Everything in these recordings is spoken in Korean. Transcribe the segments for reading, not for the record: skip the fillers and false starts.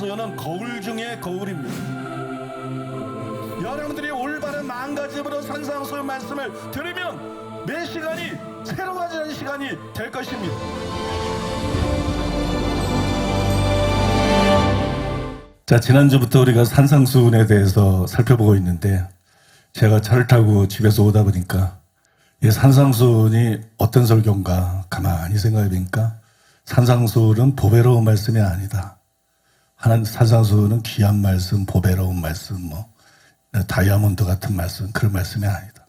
산상수훈은 거울 중에 거울입니다. 여러분들이 올바른 마음가짐으로 산상수훈 말씀을 들으면 매 시간이 새로워지는 시간이 될 것입니다. 자, 지난주부터 우리가 산상수훈에 대해서 살펴보고 있는데, 제가 차를 타고 집에서 오다 보니까 이 산상수훈이 어떤 설교인가 가만히 생각해 보니까 산상수훈은 보배로운 말씀이 아니다. 하나님, 산상수훈은 귀한 말씀, 보배로운 말씀, 다이아몬드 같은 말씀, 그런 말씀이 아니다.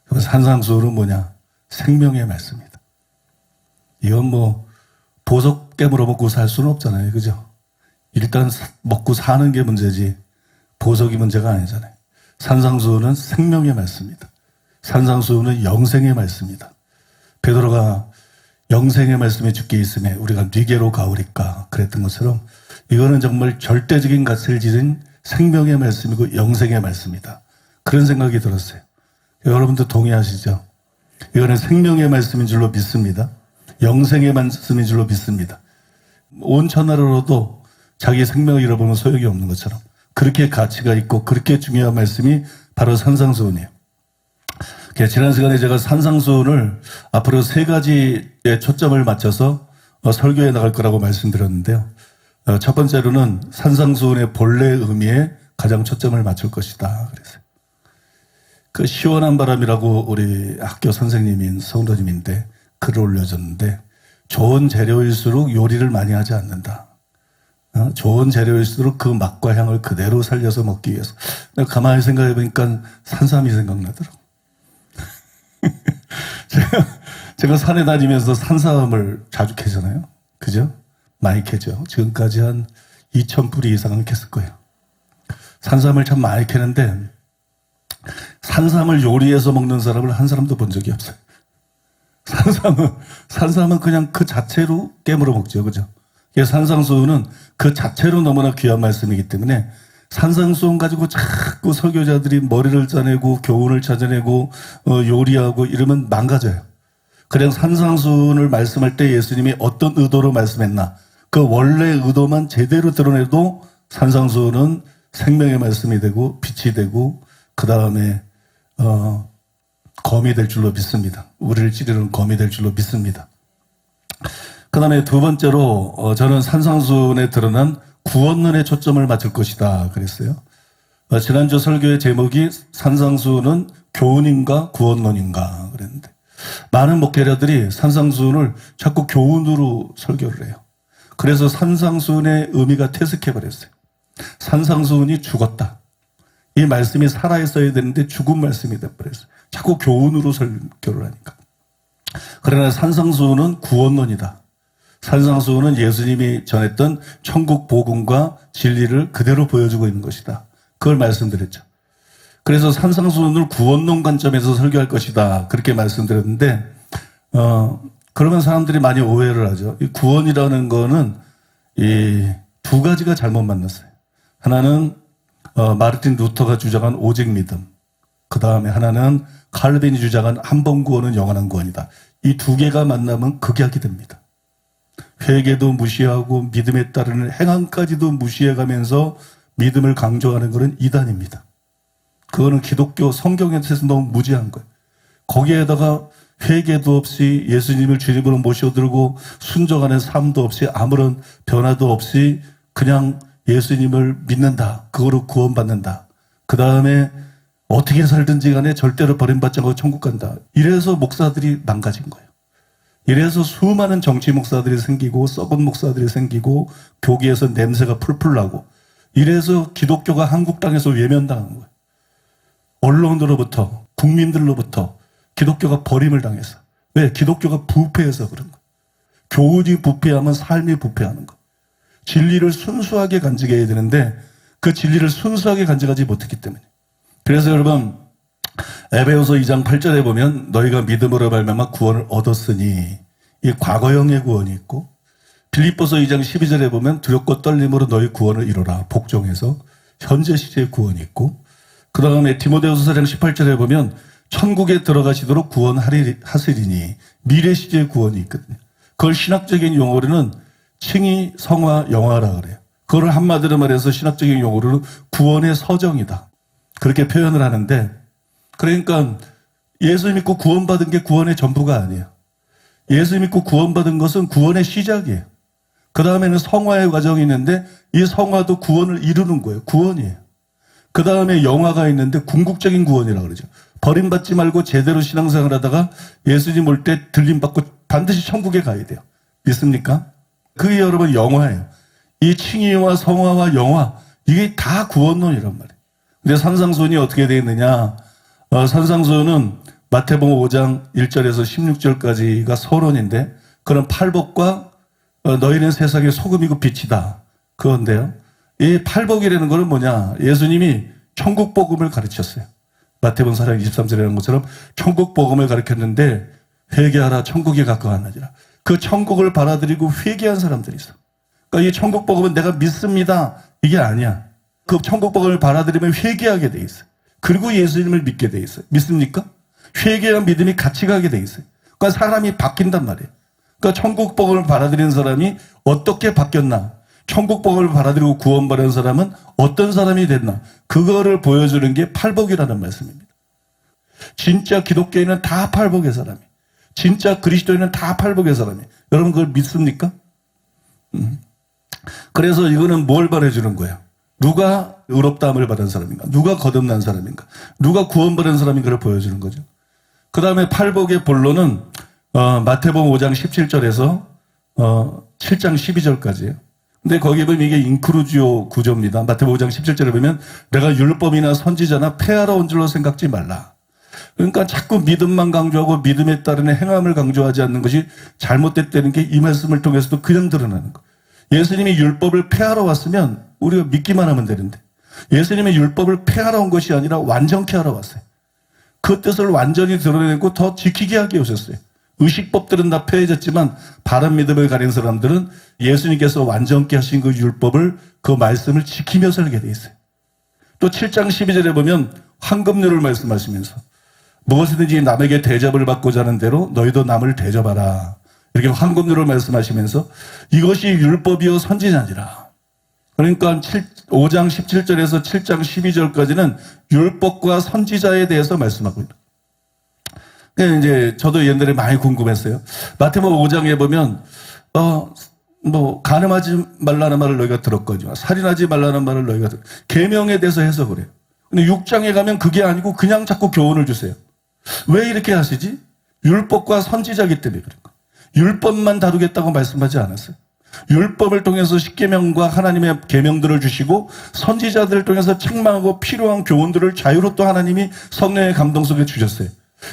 그럼 산상수훈은 뭐냐? 생명의 말씀이다. 이건 보석 깨물어 먹고 살 수는 없잖아요. 그죠? 일단 먹고 사는 게 문제지 보석이 문제가 아니잖아요. 산상수훈은 생명의 말씀이다. 산상수훈은 영생의 말씀이다. 베드로가 영생의 말씀이 주께 있음에 우리가 뉘게로 가오리까 그랬던 것처럼 이거는 정말 절대적인 가치를 지닌 생명의 말씀이고 영생의 말씀이다. 그런 생각이 들었어요. 여러분도 동의하시죠? 이거는 생명의 말씀인 줄로 믿습니다. 영생의 말씀인 줄로 믿습니다. 온 천하로도 자기 생명을 잃어보면 소용이 없는 것처럼 그렇게 가치가 있고 그렇게 중요한 말씀이 바로 산상수훈이에요. 지난 시간에 제가 산상수훈을 앞으로 3가지에 초점을 맞춰서 설교해 나갈 거라고 말씀드렸는데요. 첫 번째로는 산상수훈의 본래 의미에 가장 초점을 맞출 것이다. 그랬어요. 그 시원한 바람이라고 우리 학교 선생님인 성도님인데 글을 올려줬는데, 좋은 재료일수록 요리를 많이 하지 않는다. 좋은 재료일수록 그 맛과 향을 그대로 살려서 먹기 위해서. 가만히 생각해 보니까 산삼이 생각나더라고. 제가 산에 다니면서 산삼을 자주 캐잖아요. 그죠? 많이 캐죠. 지금까지 한 2,000뿌리 이상은 캤을 거예요. 산삼을 참 많이 캐는데 산삼을 요리해서 먹는 사람을 한 사람도 본 적이 없어요. 산삼은 그냥 그 자체로 깨물어 먹죠. 그죠? 산상수훈은 그 자체로 너무나 귀한 말씀이기 때문에 산상수훈 가지고 자꾸 설교자들이 머리를 짜내고 교훈을 찾아내고 요리하고 이러면 망가져요. 그냥 산상수훈을 말씀할 때 예수님이 어떤 의도로 말씀했나, 그 원래 의도만 제대로 드러내도 산상수훈은 생명의 말씀이 되고 빛이 되고 그 다음에 검이 될 줄로 믿습니다. 우리를 찌르는 검이 될 줄로 믿습니다. 그 다음에 두 번째로 저는 산상수훈에 드러난 구원론에 초점을 맞출 것이다 그랬어요. 지난주 설교의 제목이 산상수훈은 교훈인가 구원론인가 그랬는데, 많은 목회자들이 산상수훈을 자꾸 교훈으로 설교를 해요. 그래서 산상수훈의 의미가 퇴색해버렸어요. 산상수훈이 죽었다. 이 말씀이 살아있어야 되는데 죽은 말씀이 돼버렸어요. 자꾸 교훈으로 설교를 하니까. 그러나 산상수훈은 구원론이다. 산상수훈은 예수님이 전했던 천국 복음과 진리를 그대로 보여주고 있는 것이다. 그걸 말씀드렸죠. 그래서 산상수훈을 구원론 관점에서 설교할 것이다. 그렇게 말씀드렸는데, 그러면 사람들이 많이 오해를 하죠. 이 구원이라는 거는 이 2가지가 잘못 만났어요. 하나는 마르틴 루터가 주장한 오직 믿음. 그 다음에 하나는 칼빈이 주장한 한 번 구원은 영원한 구원이다. 이 2개가 만나면 극약이 됩니다. 회개도 무시하고 믿음에 따르는 행함까지도 무시해가면서 믿음을 강조하는 것은 이단입니다. 그거는 기독교 성경에서 너무 무지한 거예요. 거기에다가 회개도 없이 예수님을 주님으로 모셔들고 순종하는 삶도 없이 아무런 변화도 없이 그냥 예수님을 믿는다. 그거로 구원받는다. 그 다음에 어떻게 살든지 간에 절대로 버림받지 않고 천국 간다. 이래서 목사들이 망가진 거예요. 이래서 수많은 정치 목사들이 생기고 썩은 목사들이 생기고 교계에서 냄새가 풀풀 나고, 이래서 기독교가 한국 땅에서 외면당한 거예요. 언론으로부터 국민들로부터 기독교가 버림을 당해서. 왜? 기독교가 부패해서 그런 거예요. 교훈이 부패하면 삶이 부패하는 거예요. 진리를 순수하게 간직해야 되는데 그 진리를 순수하게 간직하지 못했기 때문에. 그래서 여러분, 에베소서 2장 8절에 보면 너희가 믿음으로 말미암아 구원을 얻었으니, 이 과거형의 구원이 있고, 빌립보서 2장 12절에 보면 두렵고 떨림으로 너희 구원을 이루라, 복종해서 현재 시제의 구원이 있고, 그 다음에 디모데후서 4장 18절에 보면 천국에 들어가시도록 구원하시리니 미래 시제의 구원이 있거든요. 그걸 신학적인 용어로는 칭의, 성화, 영화라 그래요. 그걸 한마디로 말해서 신학적인 용어로는 구원의 서정이다. 그렇게 표현을 하는데, 그러니까 예수 믿고 구원받은 게 구원의 전부가 아니에요. 예수 믿고 구원받은 것은 구원의 시작이에요. 그 다음에는 성화의 과정이 있는데 이 성화도 구원을 이루는 거예요. 구원이에요. 그 다음에 영화가 있는데 궁극적인 구원이라고 그러죠. 버림받지 말고 제대로 신앙생활 하다가 예수님 올 때 들림받고 반드시 천국에 가야 돼요. 믿습니까? 그게 여러분 영화예요. 이 칭의와 성화와 영화, 이게 다 구원론이란 말이에요. 근데 산상수훈이 어떻게 되어 있느냐? 산상수훈은 마태복음 5장 1절에서 16절까지가 서론인데, 그런 팔복과 너희는 세상의 소금이고 빛이다. 그건데요. 이 팔복이라는 거는 뭐냐? 예수님이 천국 복음을 가르쳤어요. 마태복음 4장 23절이라는 것처럼 천국 복음을 가르쳤는데, 회개하라 천국이 가까웠느니라. 그 천국을 받아들이고 회개한 사람들이 있어. 그러니까 이 천국 복음은 내가 믿습니다, 이게 아니야. 그 천국 복음을 받아들이면 회개하게 돼 있어요. 그리고 예수님을 믿게 돼 있어요. 믿습니까? 회개와 믿음이 같이 가게 돼 있어요. 그러니까 사람이 바뀐단 말이에요. 그러니까 천국 복음을 받아들이는 사람이 어떻게 바뀌었나? 천국 복음을 받아들이고 구원받은 사람은 어떤 사람이 됐나? 그거를 보여주는 게 팔복이라는 말씀입니다. 진짜 기독교인은 다 팔복의 사람이에요. 진짜 그리스도인은 다 팔복의 사람이에요. 여러분 그걸 믿습니까? 그래서 이거는 뭘 말해주는 거예요? 누가 의롭다함을 받은 사람인가? 누가 거듭난 사람인가? 누가 구원받은 사람인가를 보여주는 거죠. 그 다음에 팔복의 본론은 마태복음 5장 17절에서 7장 12절까지예요. 근데 거기 보면 이게 인크루지오 구조입니다. 마태복음 5장 17절에 보면 내가 율법이나 선지자나 폐하러 온 줄로 생각지 말라. 그러니까 자꾸 믿음만 강조하고 믿음에 따르는 행함을 강조하지 않는 것이 잘못됐다는 게 이 말씀을 통해서도 그냥 드러나는 거예요. 예수님이 율법을 폐하러 왔으면 우리가 믿기만 하면 되는데, 예수님의 율법을 폐하러 온 것이 아니라 완전케 하러 왔어요. 그 뜻을 완전히 드러내고 더 지키게 하게 오셨어요. 의식법들은 다 폐해졌지만 바른 믿음을 가진 사람들은 예수님께서 완전케 하신 그 율법을, 그 말씀을 지키며 살게 돼 있어요. 또 7장 12절에 보면 황금률을 말씀하시면서 무엇이든지 남에게 대접을 받고자 하는 대로 너희도 남을 대접하라. 이렇게 황금률을 말씀하시면서 이것이 율법이요 선지자니라. 그러니까 5장 17절에서 7장 12절까지는 율법과 선지자에 대해서 말씀하고 있는. 그러니까 이제 저도 옛날에 많이 궁금했어요. 마태복음 5장에 보면 간음하지 말라는 말을 너희가 들었거니와 살인하지 말라는 말을 너희가 계명에 대해서 해석을 해요. 근데 6장에 가면 그게 아니고 그냥 자꾸 교훈을 주세요. 왜 이렇게 하시지? 율법과 선지자이기 때문에 그런 거예요. 율법만 다루겠다고 말씀하지 않았어요. 율법을 통해서 십계명과 하나님의 계명들을 주시고 선지자들을 통해서 책망하고 필요한 교훈들을 자유로 또 하나님이 성령의 감동 속에 주셨어요.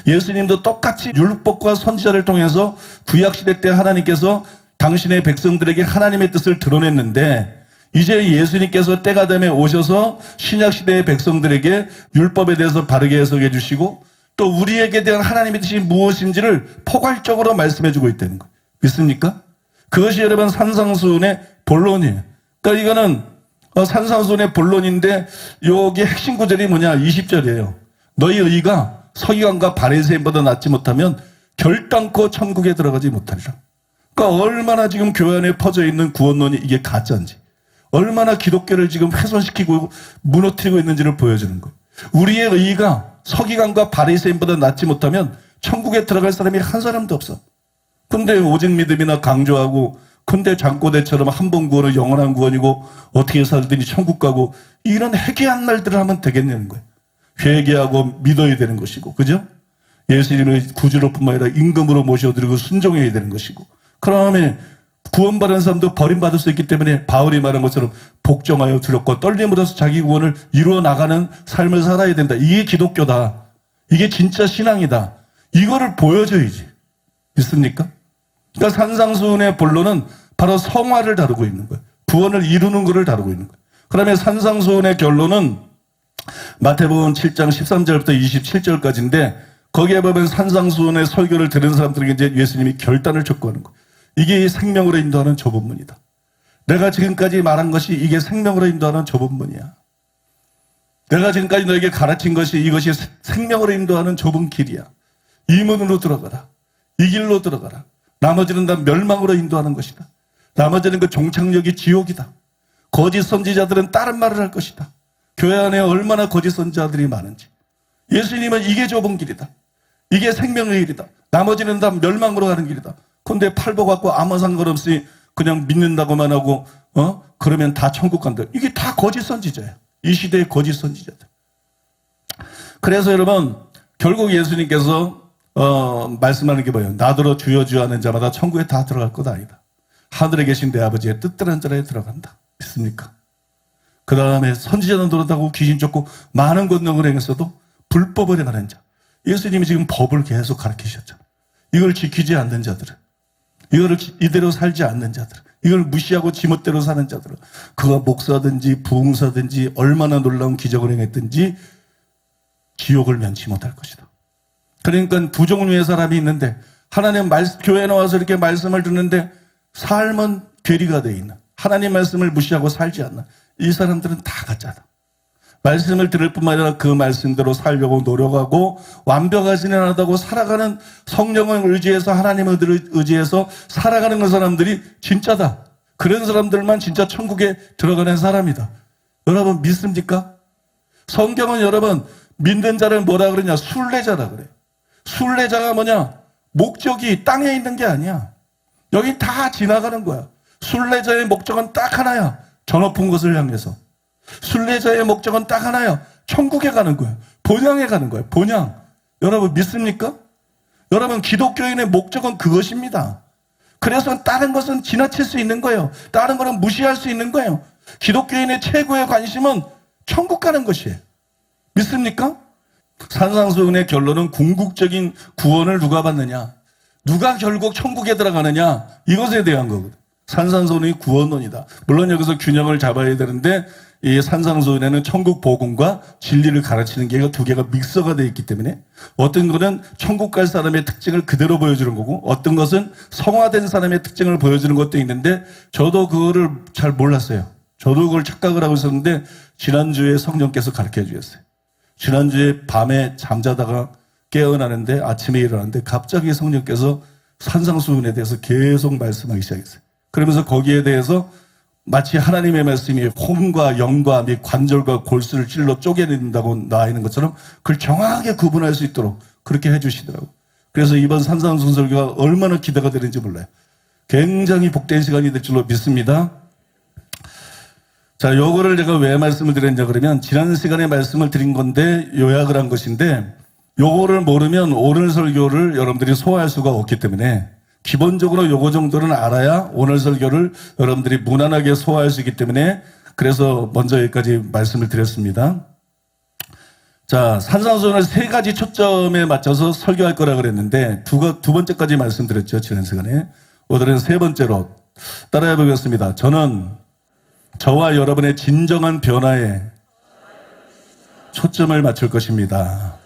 예수님도 똑같이 율법과 선지자를 통해서 구약시대 때 하나님께서 당신의 백성들에게 하나님의 뜻을 드러냈는데, 이제 예수님께서 때가 되면 오셔서 신약시대의 백성들에게 율법에 대해서 바르게 해석해 주시고 또 우리에게 대한 하나님의 뜻이 무엇인지를 포괄적으로 말씀해 주고 있다는 거예요. 믿습니까? 그것이 여러분 산상수훈의 본론이에요. 그러니까 이거는 산상수훈의 본론인데 여기 핵심 구절이 뭐냐? 20절이에요. 너희 의가 서기관과 바리새인보다 낫지 못하면 결단코 천국에 들어가지 못하리라. 그러니까 얼마나 지금 교회 안에 퍼져 있는 구원론이 이게 가짜인지, 얼마나 기독교를 지금 훼손시키고 무너뜨리고 있는지를 보여주는 거예요. 우리의 의가 서기관과 바리새인보다 낫지 못하면 천국에 들어갈 사람이 한 사람도 없어. 근데 오직 믿음이나 강조하고, 근데 장고대처럼 한 번 구원은 영원한 구원이고 어떻게 살든지 천국 가고, 이런 회개한 말들을 하면 되겠냐는 거예요. 회개하고 믿어야 되는 것이고, 그죠? 예수님을 구주로뿐만 아니라 임금으로 모셔드리고 순종해야 되는 것이고, 그다음에 구원받은 사람도 버림받을 수 있기 때문에 바울이 말한 것처럼 복종하여 두렵고 떨림으로써 자기 구원을 이루어 나가는 삶을 살아야 된다. 이게 기독교다. 이게 진짜 신앙이다. 이거를 보여줘야지. 믿습니까? 그러니까 산상수훈의 본론은 바로 성화를 다루고 있는 거예요. 구원을 이루는 것을 다루고 있는 거예요. 그다음에 산상수훈의 결론은 마태복음 7장 13절부터 27절까지인데, 거기에 보면 산상수훈의 설교를 들은 사람들에게 이제 예수님이 결단을 촉구하는 거예요. 이게 생명으로 인도하는 좁은 문이다. 내가 지금까지 말한 것이 이게 생명으로 인도하는 좁은 문이야. 내가 지금까지 너에게 가르친 것이 이것이 생명으로 인도하는 좁은 길이야. 이 문으로 들어가라. 이 길로 들어가라. 나머지는 다 멸망으로 인도하는 것이다. 나머지는 그 종착역이 지옥이다. 거짓 선지자들은 다른 말을 할 것이다. 교회 안에 얼마나 거짓 선지자들이 많은지. 예수님은 이게 좁은 길이다. 이게 생명의 길이다. 나머지는 다 멸망으로 가는 길이다. 근데 팔보 갖고 아무 상관없이 그냥 믿는다고만 하고 그러면 다 천국 간다. 이게 다 거짓 선지자예요. 이 시대의 거짓 선지자들. 그래서 여러분 결국 예수님께서 말씀하는 게 뭐예요? 나더러 주여 주여 하는 자마다 천국에 다 들어갈 것 아니다. 하늘에 계신 내 아버지의 뜻대로한 자라에 들어간다. 믿습니까? 그 다음에 선지자는 노릇하고 귀신 쫓고 많은 권능을 행했어도 불법을 행하는 자. 예수님이 지금 법을 계속 가르치셨잖아요. 이걸 지키지 않는 자들은, 이거를 이대로 살지 않는 자들은, 이걸 무시하고 지멋대로 사는 자들은 그가 목사든지 부흥사든지 얼마나 놀라운 기적을 행했든지 지옥을 면치 못할 것이다. 그러니까 두 종류의 사람이 있는데 하나님 교회에 나와서 이렇게 말씀을 듣는데 삶은 괴리가 되어 있는, 하나님 말씀을 무시하고 살지 않는 이 사람들은 다 가짜다. 말씀을 들을 뿐만 아니라 그 말씀대로 살려고 노력하고 완벽하지는 않다고 살아가는, 성령을 의지해서 하나님을 의지해서 살아가는 그 사람들이 진짜다. 그런 사람들만 진짜 천국에 들어가는 사람이다. 여러분 믿습니까? 성경은 여러분 믿는 자를 뭐라 그러냐? 순례자라 그래. 순례자가 뭐냐? 목적이 땅에 있는 게 아니야. 여기 다 지나가는 거야. 순례자의 목적은 딱 하나야. 저 높은 곳을 향해서. 순례자의 목적은 딱 하나야. 천국에 가는 거야. 본향에 가는 거야. 본향. 여러분 믿습니까? 여러분 기독교인의 목적은 그것입니다. 그래서 다른 것은 지나칠 수 있는 거예요. 다른 것은 무시할 수 있는 거예요. 기독교인의 최고의 관심은 천국 가는 것이에요. 믿습니까? 산상수훈의 결론은 궁극적인 구원을 누가 받느냐, 누가 결국 천국에 들어가느냐, 이것에 대한 거거든. 산상수훈이 구원론이다. 물론 여기서 균형을 잡아야 되는데 이 산상수훈에는 천국 복음과 진리를 가르치는 게 두 개가 믹서가 되어 있기 때문에 어떤 거는 천국 갈 사람의 특징을 그대로 보여주는 거고 어떤 것은 성화된 사람의 특징을 보여주는 것도 있는데 저도 그거를 잘 몰랐어요. 저도 그걸 착각을 하고 있었는데 지난주에 성령께서 가르쳐 주셨어요. 지난주에 밤에 잠자다가 깨어나는데 아침에 일어났는데 갑자기 성령께서 산상수훈에 대해서 계속 말씀하기 시작했어요. 그러면서 거기에 대해서 마치 하나님의 말씀이 혼과 영과 및 관절과 골수를 찔러 쪼개낸다고 나와 있는 것처럼 그걸 정확하게 구분할 수 있도록 그렇게 해주시더라고요. 그래서 이번 산상수훈 설교가 얼마나 기대가 되는지 몰라요. 굉장히 복된 시간이 될 줄로 믿습니다. 자, 요거를 제가 왜 말씀을 드렸냐 그러면 지난 시간에 말씀을 드린 건데 요약을 한 것인데 요거를 모르면 오늘 설교를 여러분들이 소화할 수가 없기 때문에 기본적으로 요거 정도는 알아야 오늘 설교를 여러분들이 무난하게 소화할 수 있기 때문에 그래서 먼저 여기까지 말씀을 드렸습니다. 자, 산상수훈을 세 가지 초점에 맞춰서 설교할 거라 그랬는데 두 번째까지 말씀드렸죠. 지난 시간에. 오늘은 세 번째로 따라해 보겠습니다. 저는 저와 여러분의 진정한 변화에 초점을 맞출 것입니다.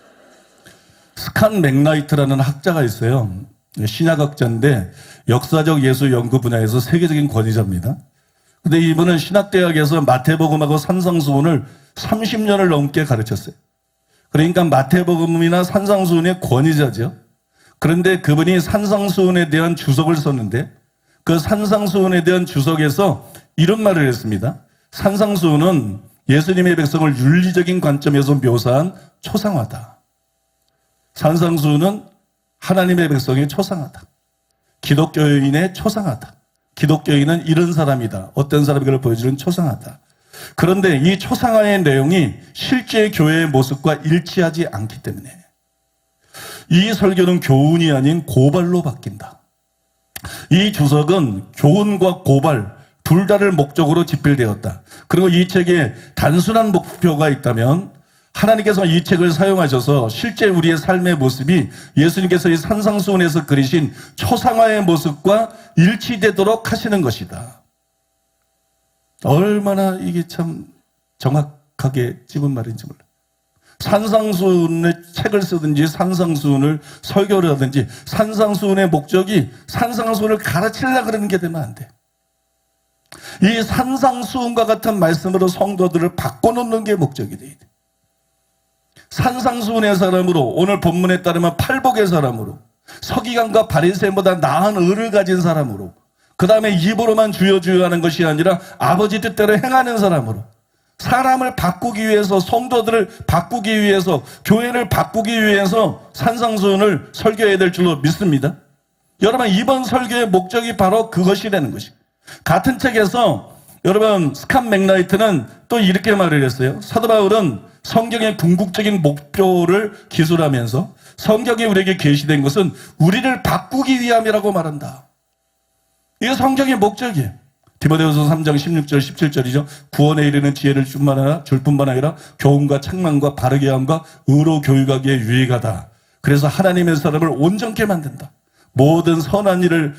스칸 맥라이트라는 학자가 있어요. 신약학자인데 역사적 예수 연구 분야에서 세계적인 권위자입니다. 근데 이분은 신학대학에서 마태복음하고 산상수훈을 30년을 넘게 가르쳤어요. 그러니까 마태복음이나 산상수훈의 권위자죠. 그런데 그분이 산상수훈에 대한 주석을 썼는데 그 산상수훈에 대한 주석에서 이런 말을 했습니다. 산상수훈은 예수님의 백성을 윤리적인 관점에서 묘사한 초상화다. 산상수훈은 하나님의 백성의 초상화다. 기독교인의 초상화다. 기독교인은 이런 사람이다. 어떤 사람이 그걸 보여주는 초상화다. 그런데 이 초상화의 내용이 실제 교회의 모습과 일치하지 않기 때문에 이 설교는 교훈이 아닌 고발로 바뀐다. 이 주석은 교훈과 고발 둘 다를 목적으로 집필되었다. 그리고 이 책에 단순한 목표가 있다면 하나님께서 이 책을 사용하셔서 실제 우리의 삶의 모습이 예수님께서 이 산상수훈에서 그리신 초상화의 모습과 일치되도록 하시는 것이다. 얼마나 이게 참 정확하게 찝은 말인지 몰라요. 산상수훈의 책을 쓰든지 산상수훈을 설교를 하든지 산상수훈의 목적이 산상수훈을 가르치려고 그러는 게 되면 안 돼. 이 산상수훈과 같은 말씀으로 성도들을 바꿔놓는 게 목적이 돼야 돼. 산상수훈의 사람으로 오늘 본문에 따르면 팔복의 사람으로 서기관과 바리새인보다 나은 의를 가진 사람으로 그 다음에 입으로만 주여 주여 하는 것이 아니라 아버지 뜻대로 행하는 사람으로 사람을 바꾸기 위해서, 성도들을 바꾸기 위해서, 교회를 바꾸기 위해서 산상수훈을 설교해야 될 줄로 믿습니다. 여러분, 이번 설교의 목적이 바로 그것이라는 것이. 같은 책에서 여러분 스캇 맥라이트는 또 이렇게 말을 했어요. 사도 바울은 성경의 궁극적인 목표를 기술하면서 성경이 우리에게 계시된 것은 우리를 바꾸기 위함이라고 말한다. 이게 성경의 목적이에요. 디모데후서 3장 16절 17절이죠. 구원에 이르는 지혜를 줄 뿐만 아니라 교훈과 책망과 바르게 함과 의로 교육하기에 유익하다. 그래서 하나님의 사람을 온전케 만든다. 모든 선한 일을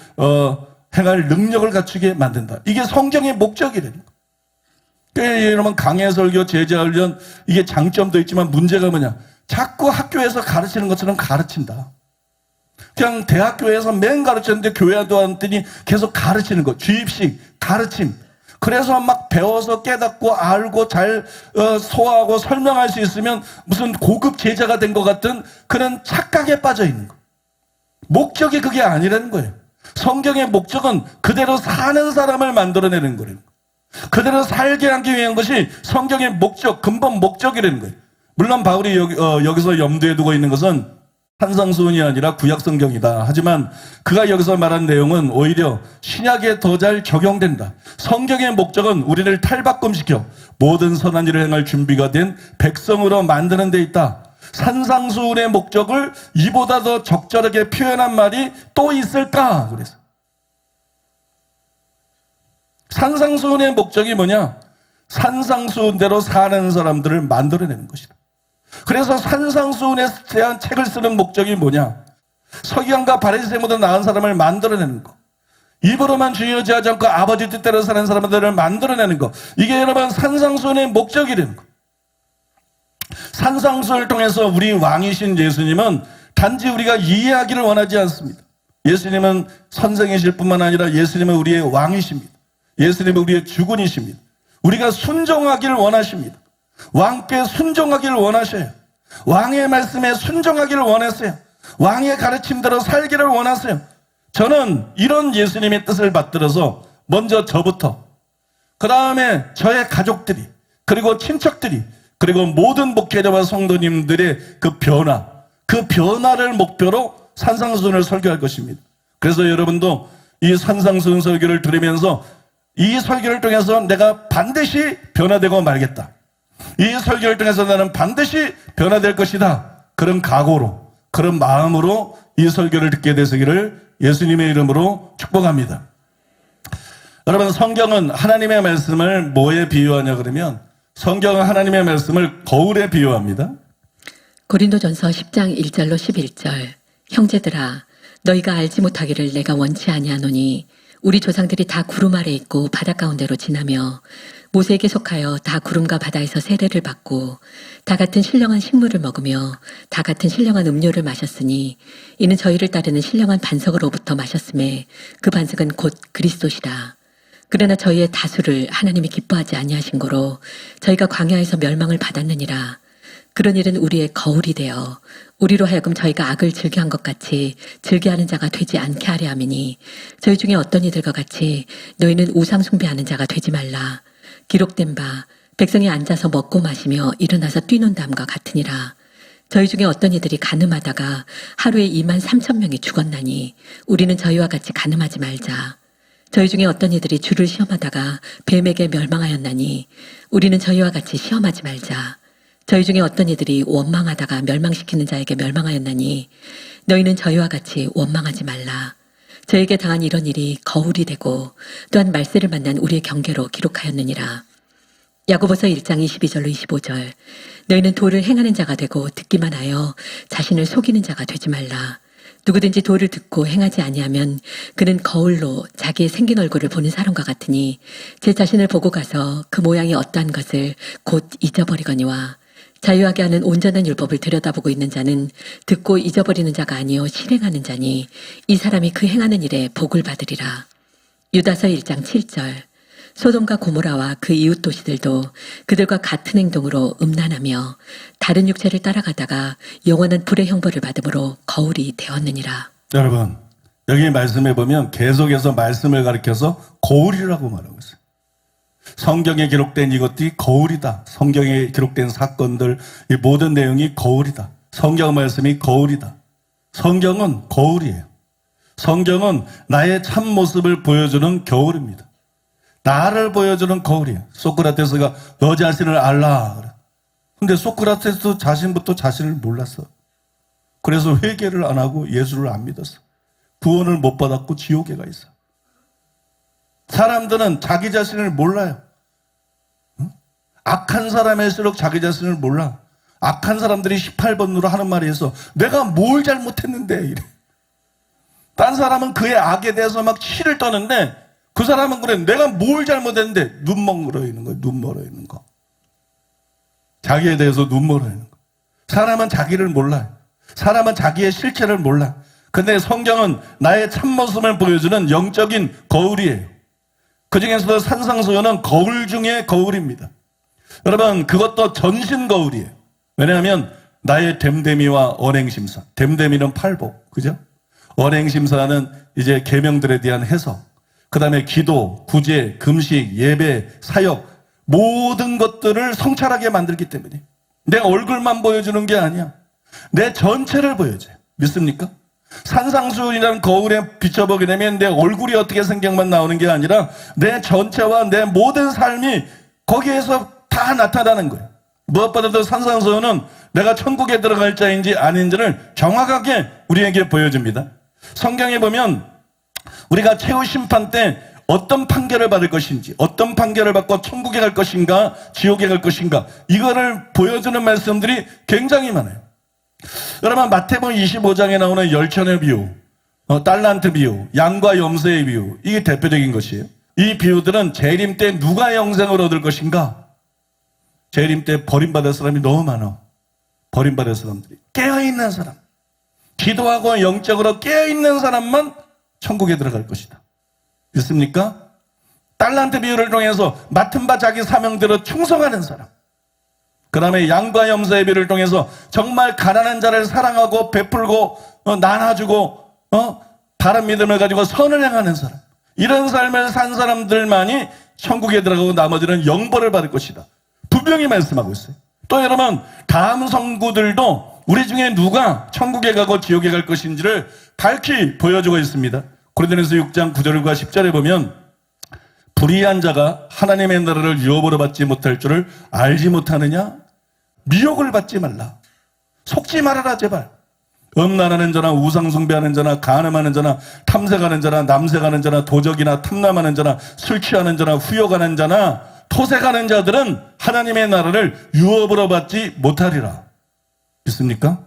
행할 능력을 갖추게 만든다. 이게 성경의 목적이라는 거예요. 여러분 강해 설교, 제자 훈련 이게 장점도 있지만 문제가 뭐냐? 자꾸 학교에서 가르치는 것처럼 가르친다. 그냥 대학교에서 맨 가르쳤는데 교회도 왔더니 계속 가르치는 거. 주입식, 가르침. 그래서 막 배워서 깨닫고 알고 잘 소화하고 설명할 수 있으면 무슨 고급 제자가 된 것 같은 그런 착각에 빠져 있는 거. 목적이 그게 아니라는 거예요. 성경의 목적은 그대로 사는 사람을 만들어내는 거예요. 그대로 살게 하기 위한 것이 성경의 목적, 근본 목적이라는 거예요. 물론 바울이 여기서 염두에 두고 있는 것은 산상수훈이 아니라 구약성경이다. 하지만 그가 여기서 말한 내용은 오히려 신약에 더 잘 적용된다. 성경의 목적은 우리를 탈바꿈시켜 모든 선한 일을 행할 준비가 된 백성으로 만드는 데 있다. 산상수훈의 목적을 이보다 더 적절하게 표현한 말이 또 있을까? 그래서 산상수훈의 목적이 뭐냐? 산상수훈대로 사는 사람들을 만들어내는 것이다. 그래서 산상수훈에 대한 책을 쓰는 목적이 뭐냐? 서기관과 바리새인보다 나은 사람을 만들어내는 거. 입으로만 주여지하지 않고 아버지 뜻대로 사는 사람들을 만들어내는 거. 이게 여러분 산상수훈의 목적이라는 거. 산상수훈을 통해서 우리 왕이신 예수님은 단지 우리가 이해하기를 원하지 않습니다. 예수님은 선생이실 뿐만 아니라 예수님은 우리의 왕이십니다. 예수님은 우리의 주군이십니다. 우리가 순종하기를 원하십니다. 왕께 순종하기를 원하셔요. 왕의 말씀에 순종하기를 원하세요. 왕의 가르침대로 살기를 원하세요. 저는 이런 예수님의 뜻을 받들어서 먼저 저부터, 그 다음에 저의 가족들이, 그리고 친척들이, 그리고 모든 목회자와 성도님들의 그 변화를 목표로 산상수훈을 설교할 것입니다. 그래서 여러분도 이 산상수훈 설교를 들으면서 이 설교를 통해서 내가 반드시 변화되고 말겠다. 이 설교를 통해서 나는 반드시 변화될 것이다. 그런 각오로, 그런 마음으로 이 설교를 듣게 되시기를 예수님의 이름으로 축복합니다. 여러분, 성경은 하나님의 말씀을 뭐에 비유하냐 그러면 성경은 하나님의 말씀을 거울에 비유합니다. 고린도전서 10장 1절로 11절. 형제들아, 너희가 알지 못하기를 내가 원치 아니하노니 우리 조상들이 다 구름 아래 있고 바다 가운데로 지나며 모세에게 속하여 다 구름과 바다에서 세례를 받고 다 같은 신령한 식물을 먹으며 다 같은 신령한 음료를 마셨으니 이는 저희를 따르는 신령한 반석으로부터 마셨음에 그 반석은 곧 그리스도시라. 그러나 저희의 다수를 하나님이 기뻐하지 아니하신 고로 저희가 광야에서 멸망을 받았느니라. 그런 일은 우리의 거울이 되어 우리로 하여금 저희가 악을 즐겨한 것 같이 즐겨하는 자가 되지 않게 하려 함이니 저희 중에 어떤 이들과 같이 너희는 우상 숭배하는 자가 되지 말라. 기록된 바 백성이 앉아서 먹고 마시며 일어나서 뛰논담과 같으니라. 저희 중에 어떤 이들이 간음하다가 하루에 23,000명이 죽었나니 우리는 저희와 같이 간음하지 말자. 저희 중에 어떤 이들이 주를 시험하다가 뱀에게 멸망하였나니 우리는 저희와 같이 시험하지 말자. 저희 중에 어떤 이들이 원망하다가 멸망시키는 자에게 멸망하였나니 너희는 저희와 같이 원망하지 말라. 저에게 당한 이런 일이 거울이 되고 또한 말세를 만난 우리의 경계로 기록하였느니라. 야고보서 1장 22절로 25절. 너희는 도를 행하는 자가 되고 듣기만 하여 자신을 속이는 자가 되지 말라. 누구든지 도를 듣고 행하지 아니하면 그는 거울로 자기의 생긴 얼굴을 보는 사람과 같으니 제 자신을 보고 가서 그 모양이 어떠한 것을 곧 잊어버리거니와 자유하게 하는 온전한 율법을 들여다보고 있는 자는 듣고 잊어버리는 자가 아니요 실행하는 자니 이 사람이 그 행하는 일에 복을 받으리라. 유다서 1장 7절. 소돔과 고모라와 그 이웃 도시들도 그들과 같은 행동으로 음란하며 다른 육체를 따라가다가 영원한 불의 형벌을 받음으로 거울이 되었느니라. 여러분, 여기 말씀해 보면 계속해서 말씀을 가리켜서 거울이라고 말하고 있어요. 성경에 기록된 이것들이 거울이다. 성경에 기록된 사건들, 이 모든 내용이 거울이다. 성경 말씀이 거울이다. 성경은 거울이에요. 성경은 나의 참 모습을 보여주는 거울입니다. 나를 보여주는 거울이에요. 소크라테스가 너 자신을 알라 그래. 근데 소크라테스도 자신부터 자신을 몰랐어. 그래서 회개를 안 하고 예수를 안 믿었어. 구원을 못 받았고 지옥에 가 있어. 사람들은 자기 자신을 몰라요. 응? 악한 사람일수록 자기 자신을 몰라. 악한 사람들이 18번으로 하는 말이 있어. 내가 뭘 잘못했는데 이래. 딴 사람은 그의 악에 대해서 막 치를 떠는데 그 사람은 그래. 내가 뭘 잘못했는데 눈 멀어 있는 거야. 눈 멀어 있는 거. 자기에 대해서 눈 멀어 있는 거. 사람은 자기를 몰라요. 사람은 자기의 실체를 몰라. 근데 성경은 나의 참모습을 보여주는 영적인 거울이에요. 그 중에서도 산상수훈은 거울 중에 거울입니다. 여러분, 그것도 전신 거울이에요. 왜냐하면 나의 됨됨이와 언행심사. 됨됨이는 팔복, 그죠? 언행심사는 이제 계명들에 대한 해석. 그 다음에 기도, 구제, 금식, 예배, 사역, 모든 것들을 성찰하게 만들기 때문에 내 얼굴만 보여주는 게 아니야. 내 전체를 보여줘요. 믿습니까? 산상수훈이라는 거울에 비춰보게 되면 내 얼굴이 어떻게 생각만 나오는 게 아니라 내 전체와 내 모든 삶이 거기에서 다 나타나는 거예요. 무엇보다도 산상수훈은 내가 천국에 들어갈 자인지 아닌지를 정확하게 우리에게 보여줍니다. 성경에 보면 우리가 최후 심판 때 어떤 판결을 받을 것인지, 어떤 판결을 받고 천국에 갈 것인가, 지옥에 갈 것인가, 이거를 보여주는 말씀들이 굉장히 많아요. 여러분, 마태복음 25장에 나오는 열천의 비유, 달란트 비유, 양과 염소의 비유, 이게 대표적인 것이에요. 이 비유들은 재림 때 누가 영생을 얻을 것인가? 재림 때 버림받을 사람이 너무 많아. 버림받을 사람들이. 깨어있는 사람. 기도하고 영적으로 깨어있는 사람만 천국에 들어갈 것이다. 믿습니까? 달란트 비유를 통해서 맡은 바 자기 사명대로 충성하는 사람. 그 다음에 양과 염소의 비유를 통해서 정말 가난한 자를 사랑하고 베풀고 나눠주고 바른 믿음을 가지고 선을 행하는 사람. 이런 삶을 산 사람들만이 천국에 들어가고 나머지는 영벌을 받을 것이다. 분명히 말씀하고 있어요. 또 여러분, 다음 성구들도 우리 중에 누가 천국에 가고 지옥에 갈 것인지를 밝히 보여주고 있습니다. 고린도전서 6장 9절과 10절에 보면 불의한 자가 하나님의 나라를 유업으로 받지 못할 줄을 알지 못하느냐? 미혹을 받지 말라. 속지 말아라 제발. 음란하는 자나 우상숭배하는 자나 간음하는 자나 탐색하는 자나 남색하는 자나 도적이나 탐남하는 자나 술 취하는 자나 후욕하는 자나 토색하는 자들은 하나님의 나라를 유업으로 받지 못하리라. 믿습니까?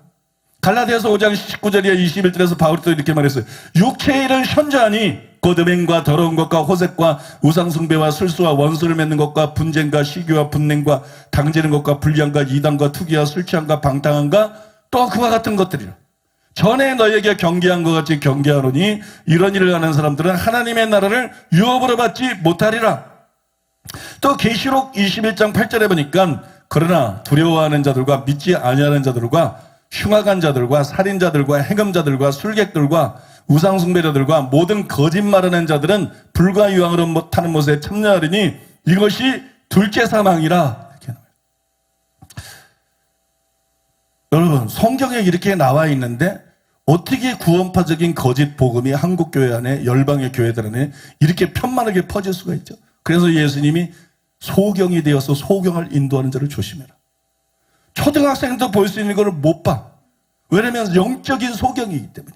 갈라디아서 5장 19절에 21절에서 바울이 또 이렇게 말했어요. 육체의 일을 현저하니 곧 음행과 더러운 것과 호색과 우상숭배와 술수와 원수를 맺는 것과 분쟁과 시기와 분냉과 당지는 것과 불량과 이단과 투기와 술취함과 방탕함과 또 그와 같은 것들이라. 전에 너에게 경계한 것 같이 경계하노니 이런 일을 하는 사람들은 하나님의 나라를 유업으로 받지 못하리라. 또 계시록 21장 8절에 보니까 그러나 두려워하는 자들과 믿지 아니하는 자들과 흉악한 자들과 살인자들과 해금자들과 술객들과 우상숭배자들과 모든 거짓말하는 자들은 불과 유황으로 못하는 못에 참여하리니 이것이 둘째 사망이라. 이렇게 나와요. 여러분, 성경에 이렇게 나와 있는데 어떻게 구원파적인 거짓 복음이 한국 교회 안에, 열방의 교회들 안에 이렇게 편만하게 퍼질 수가 있죠? 그래서 예수님이 소경이 되어서 소경을 인도하는 자를 조심해라. 초등학생도 볼 수 있는 걸 못 봐. 왜냐하면 영적인 소경이기 때문에.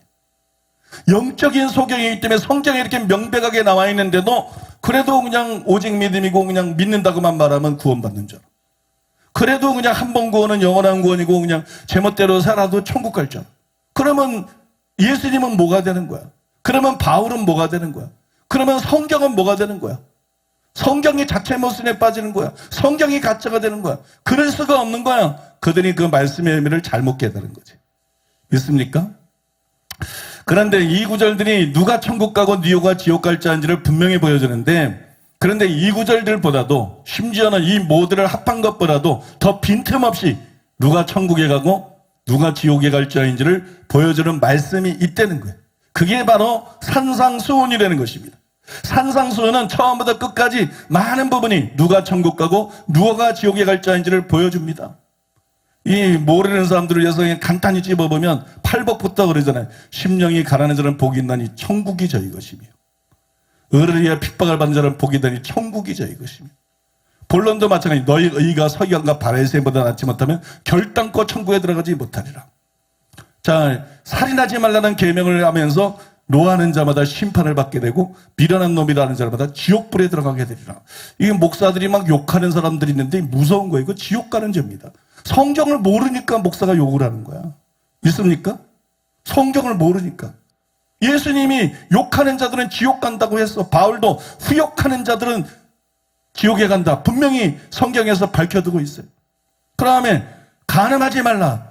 영적인 소경이기 때문에 성경에 이렇게 명백하게 나와 있는데도 그래도 그냥 오직 믿음이고 그냥 믿는다고만 말하면 구원받는 줄 알아. 그래도 그냥 한 번 구원은 영원한 구원이고 그냥 제멋대로 살아도 천국 갈 줄 알아. 그러면 예수님은 뭐가 되는 거야? 그러면 바울은 뭐가 되는 거야? 그러면 성경은 뭐가 되는 거야? 성경이 자체 모순에 빠지는 거야. 성경이 가짜가 되는 거야. 그럴 수가 없는 거야. 그들이 그 말씀의 의미를 잘못 깨달은 거지. 믿습니까? 그런데 이 구절들이 누가 천국 가고 누가 지옥 갈지 하는지를 분명히 보여주는데, 그런데 이 구절들보다도 심지어는 이 모두를 합한 것보다도 더 빈틈없이 누가 천국에 가고 누가 지옥에 갈지 하는지를 보여주는 말씀이 있다는 거예요. 그게 바로 산상수훈이라는 것입니다. 산상수훈은 처음부터 끝까지 많은 부분이 누가 천국 가고 누가 지옥에 갈 자인지를 보여줍니다. 이 모르는 사람들을 위해서 그냥 간단히 찝어보면 팔복부터 그러잖아요. 심령이 가난한 자는 복이 있나니 천국이 저희 것이며, 의를 위해 핍박을 받는 자는 복이 있나니 천국이 저희 것이며, 본론도 마찬가지. 너희 의가 서기관과 바리새인보다 낫지 못하면 결단코 천국에 들어가지 못하리라. 자, 살인하지 말라는 계명을 하면서 노하는 자마다 심판을 받게 되고 미련한 놈이라는 자마다 지옥불에 들어가게 되리라. 이게 목사들이 막 욕하는 사람들이 있는데 무서운 거예요. 이거 지옥 가는 죄입니다. 성경을 모르니까 목사가 욕을 하는 거야. 믿습니까? 성경을 모르니까. 예수님이 욕하는 자들은 지옥 간다고 했어. 바울도 후욕하는 자들은 지옥에 간다. 분명히 성경에서 밝혀두고 있어요. 그 다음에 간음하지 말라.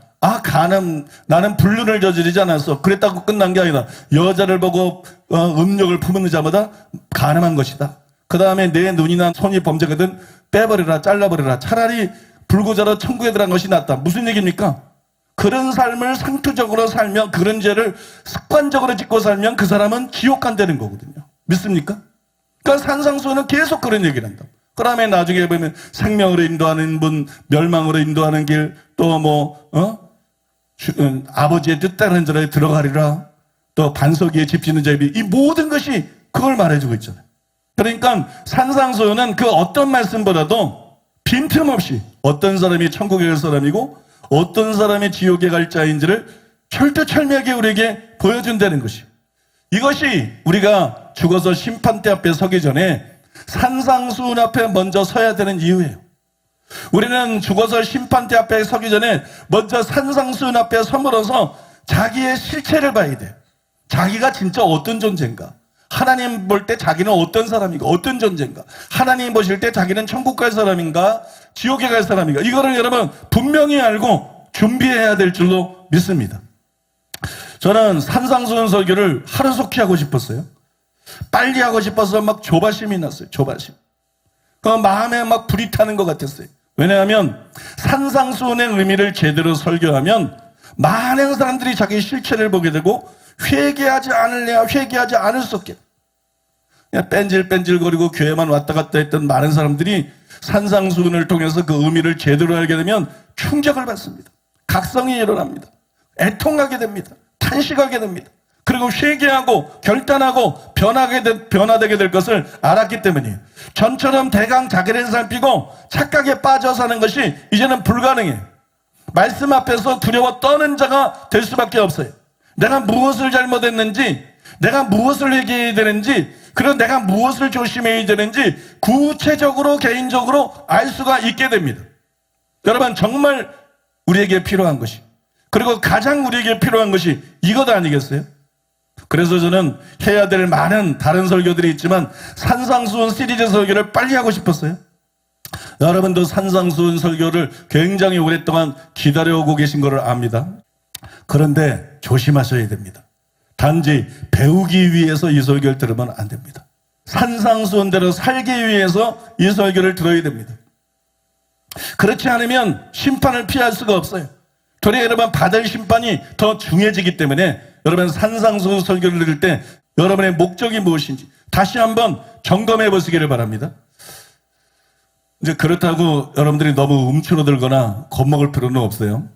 나는 불륜을 저지르지 않았어. 그랬다고 끝난 게 아니라 여자를 보고 음욕을 품는 자마다 간음한 것이다. 그 다음에 내 눈이나 손이 범죄거든 빼버려라, 잘라버려라. 차라리 불구자로 천국에 들어간 것이 낫다. 무슨 얘기입니까? 그런 삶을 상투적으로 살면, 그런 죄를 습관적으로 짓고 살면 그 사람은 지옥 간다는 거거든요. 믿습니까? 그러니까 산상수훈은 계속 그런 얘기를 한다. 그 다음에 나중에 보면 생명으로 인도하는 분, 멸망으로 인도하는 길, 또 아버지의 뜻대로 자에 들어가리라. 또 반석 위에 집 짓는 자의 비. 이 모든 것이 그걸 말해주고 있잖아요. 그러니까 산상수훈은 그 어떤 말씀보다도 빈틈없이 어떤 사람이 천국에 갈 사람이고 어떤 사람이 지옥에 갈 자인지를 철두철미하게 우리에게 보여준다는 것이에요. 이것이 우리가 죽어서 심판대 앞에 서기 전에 산상수훈 앞에 먼저 서야 되는 이유예요. 우리는 죽어서 심판대 앞에 서기 전에 먼저 산상수훈 앞에 서물어서 자기의 실체를 봐야 돼요. 자기가 진짜 어떤 존재인가? 하나님 볼 때 자기는 어떤 사람인가? 어떤 존재인가? 하나님 보실 때 자기는 천국 갈 사람인가? 지옥에 갈 사람인가? 이거를 여러분 분명히 알고 준비해야 될 줄로 믿습니다. 저는 산상수훈 설교를 하루속히 하고 싶었어요. 빨리 하고 싶어서 막 조바심이 났어요. 조바심. 그 마음에 막 불이 타는 것 같았어요. 왜냐하면 산상수훈의 의미를 제대로 설교하면 많은 사람들이 자기 실체를 보게 되고 회개하지 않을래야 회개하지 않을 수 없게, 그냥 뺀질뺀질거리고 교회만 왔다 갔다 했던 많은 사람들이 산상수훈을 통해서 그 의미를 제대로 알게 되면 충격을 받습니다. 각성이 일어납니다. 애통하게 됩니다. 탄식하게 됩니다. 그리고 회개하고 결단하고 변화되게 될 것을 알았기 때문이에요. 전처럼 대강 자기를 살피고 착각에 빠져 사는 것이 이제는 불가능해요. 말씀 앞에서 두려워 떠는 자가 될 수밖에 없어요. 내가 무엇을 잘못했는지, 내가 무엇을 회개해야 되는지, 그리고 내가 무엇을 조심해야 되는지 구체적으로 개인적으로 알 수가 있게 됩니다. 여러분, 정말 우리에게 필요한 것이, 그리고 가장 우리에게 필요한 것이 이것 아니겠어요? 그래서 저는 해야 될 많은 다른 설교들이 있지만 산상수훈 시리즈 설교를 빨리 하고 싶었어요. 여러분도 산상수훈 설교를 굉장히 오랫동안 기다려오고 계신 것을 압니다. 그런데 조심하셔야 됩니다. 단지 배우기 위해서 이 설교를 들으면 안 됩니다. 산상수훈대로 살기 위해서 이 설교를 들어야 됩니다. 그렇지 않으면 심판을 피할 수가 없어요. 도리어 여러분 받을 심판이 더 중요해지기 때문에 여러분 산상수훈 설교를 들을 때 여러분의 목적이 무엇인지 다시 한번 점검해 보시기를 바랍니다. 이제 그렇다고 여러분들이 너무 움츠러들거나 겁먹을 필요는 없어요.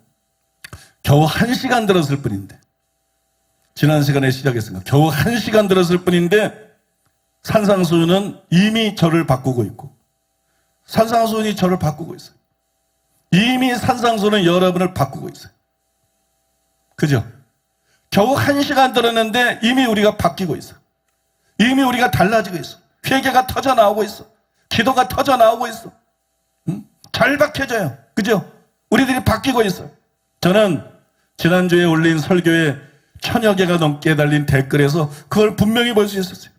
겨우 1시간 들었을 뿐인데, 지난 시간에 시작했습니다. 겨우 1시간 들었을 뿐인데 산상수훈은 이미 저를 바꾸고 있고, 산상수훈이 저를 바꾸고 있어요. 이미 산상수훈은 여러분을 바꾸고 있어요. 그죠? 겨우 1시간 들었는데 이미 우리가 바뀌고 있어. 이미 우리가 달라지고 있어. 회개가 터져 나오고 있어. 기도가 터져 나오고 있어. 잘 박혀져요. 그죠? 우리들이 바뀌고 있어. 저는 지난주에 올린 설교에 1000여 개가 넘게 달린 댓글에서 그걸 분명히 볼 수 있었어요.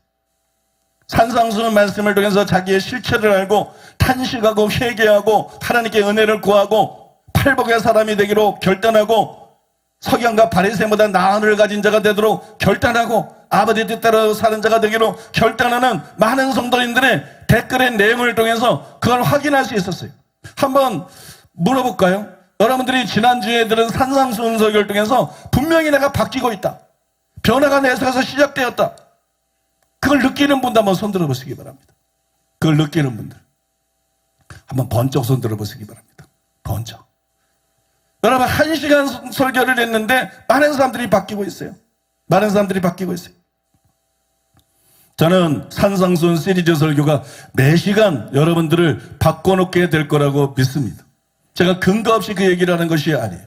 산상수훈 말씀을 통해서 자기의 실체를 알고 탄식하고 회개하고 하나님께 은혜를 구하고 팔복의 사람이 되기로 결단하고 서기관과 바리새인보다 나은 을 가진 자가 되도록 결단하고 아버지 뜻대로 사는 자가 되기로 결단하는 많은 성도님들의 댓글의 내용을 통해서 그걸 확인할 수 있었어요. 한번 물어볼까요? 여러분들이 지난주에 들은 산상수훈 설교를 통해서 분명히 내가 바뀌고 있다, 변화가 내 속에서 시작되었다. 그걸 느끼는 분들 한번 손 들어보시기 바랍니다. 그걸 느끼는 분들 한번 번쩍 손 들어보시기 바랍니다. 번쩍. 여러분 1시간 설교를 했는데 많은 사람들이 바뀌고 있어요. 많은 사람들이 바뀌고 있어요. 저는 산상수훈 시리즈 설교가 매 시간 여러분들을 바꿔놓게 될 거라고 믿습니다. 제가 근거 없이 그 얘기를 하는 것이 아니에요.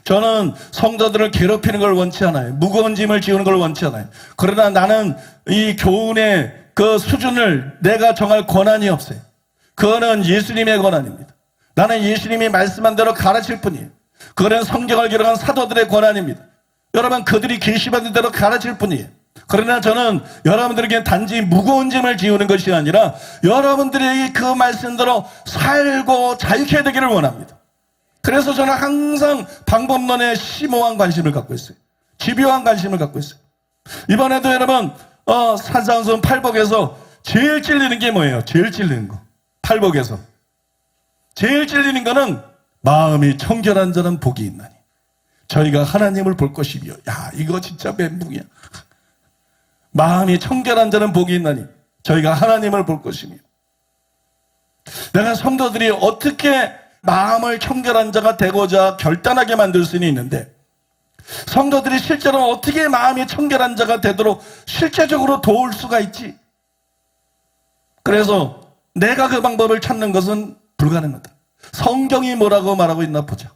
저는 성도들을 괴롭히는 걸 원치 않아요. 무거운 짐을 지우는 걸 원치 않아요. 그러나 나는 이 교훈의 그 수준을 내가 정할 권한이 없어요. 그거는 예수님의 권한입니다. 나는 예수님이 말씀한 대로 가르칠 뿐이에요. 그거는 성경을 기록한 사도들의 권한입니다. 여러분 그들이 계시받은 대로 가르칠 뿐이에요. 그러나 저는 여러분들에게 단지 무거운 짐을 지우는 것이 아니라 여러분들이 그 말씀대로 살고 자유케 되기를 원합니다. 그래서 저는 항상 방법론에 심오한 관심을 갖고 있어요. 집요한 관심을 갖고 있어요. 이번에도 여러분 산상수훈 팔복에서 제일 찔리는 게 뭐예요? 제일 찔리는 거. 팔복에서 제일 찔리는 거는 마음이 청결한 자는 복이 있나니 저희가 하나님을 볼 것이며. 야, 이거 진짜 멘붕이야. 마음이 청결한 자는 복이 있나니 저희가 하나님을 볼 것이며. 내가 성도들이 어떻게 마음을 청결한 자가 되고자 결단하게 만들 수는 있는데 성도들이 실제로 어떻게 마음이 청결한 자가 되도록 실제적으로 도울 수가 있지? 그래서 내가 그 방법을 찾는 것은 불가능하다. 성경이 뭐라고 말하고 있나 보자.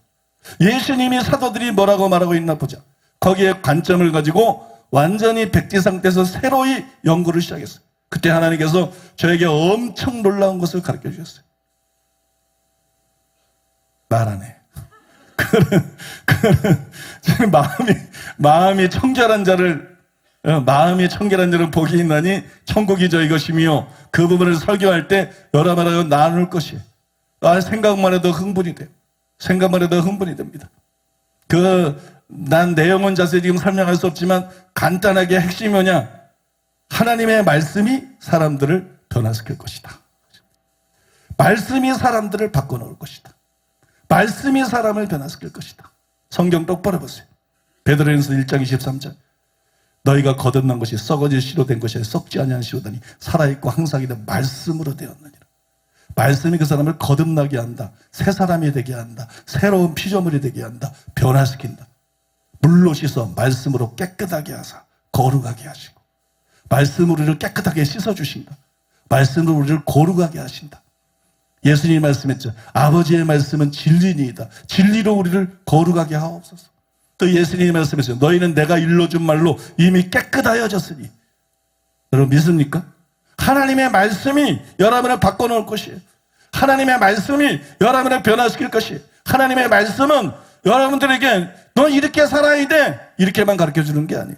예수님이 사도들이 뭐라고 말하고 있나 보자. 거기에 관점을 가지고 완전히 백지 상태에서 새로이 연구를 시작했어요. 그때 하나님께서 저에게 엄청 놀라운 것을 가르쳐 주셨어요. 말 안 해. 그는 마음이 청결한 자를 마음이 청결한 자는 복이 있나니 천국이 저희 것이며 그 부분을 설교할 때 여러 말하고 나눌 것이에요. 생각만 해도 흥분이 돼요. 생각만 해도 흥분이 됩니다. 난 내용은 자세히 지금 설명할 수 없지만 간단하게 핵심이 뭐냐? 하나님의 말씀이 사람들을 변화시킬 것이다. 말씀이 사람들을 바꿔놓을 것이다. 말씀이 사람을 변화시킬 것이다. 성경 똑바로 보세요. 베드로전서 1장 23절. 너희가 거듭난 것이 썩어질 씨로 된 것이 아니라 썩지 아니한 씨로다니 살아있고 항상 있는 말씀으로 되었느니라. 말씀이 그 사람을 거듭나게 한다. 새 사람이 되게 한다. 새로운 피조물이 되게 한다. 변화시킨다. 물로 씻어 말씀으로 깨끗하게 하사 거룩하게 하시고 말씀으로 우리를 깨끗하게 씻어주신다. 말씀으로 우리를 거룩하게 하신다. 예수님이 말씀했죠. 아버지의 말씀은 진리니이다. 진리로 우리를 거룩하게 하옵소서. 또 예수님이 말씀했어요. 너희는 내가 일러준 말로 이미 깨끗하여졌으니. 여러분 믿습니까? 하나님의 말씀이 여러분을 바꿔놓을 것이에요. 하나님의 말씀이 여러분을 변화시킬 것이에요. 하나님의 말씀은 여러분들에게 너 이렇게 살아야 돼 이렇게만 가르쳐주는 게 아니에요.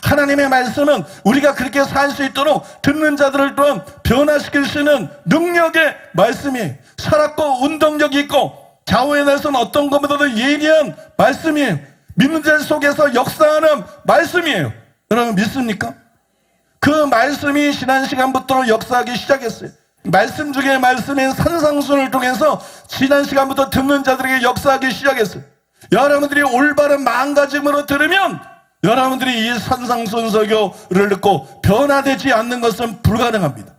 하나님의 말씀은 우리가 그렇게 살 수 있도록 듣는 자들을 또한 변화시킬 수 있는 능력의 말씀이에요. 살았고 운동력이 있고 좌우에 대해서는 어떤 것보다도 예리한 말씀이에요. 믿는 자 속에서 역사하는 말씀이에요. 여러분 믿습니까? 그 말씀이 지난 시간부터 역사하기 시작했어요. 말씀 중에 말씀인 산상수훈을 통해서 지난 시간부터 듣는 자들에게 역사하기 시작했어요. 여러분들이 올바른 마음가짐으로 들으면 여러분들이 이 산상수훈 설교를 듣고 변화되지 않는 것은 불가능합니다.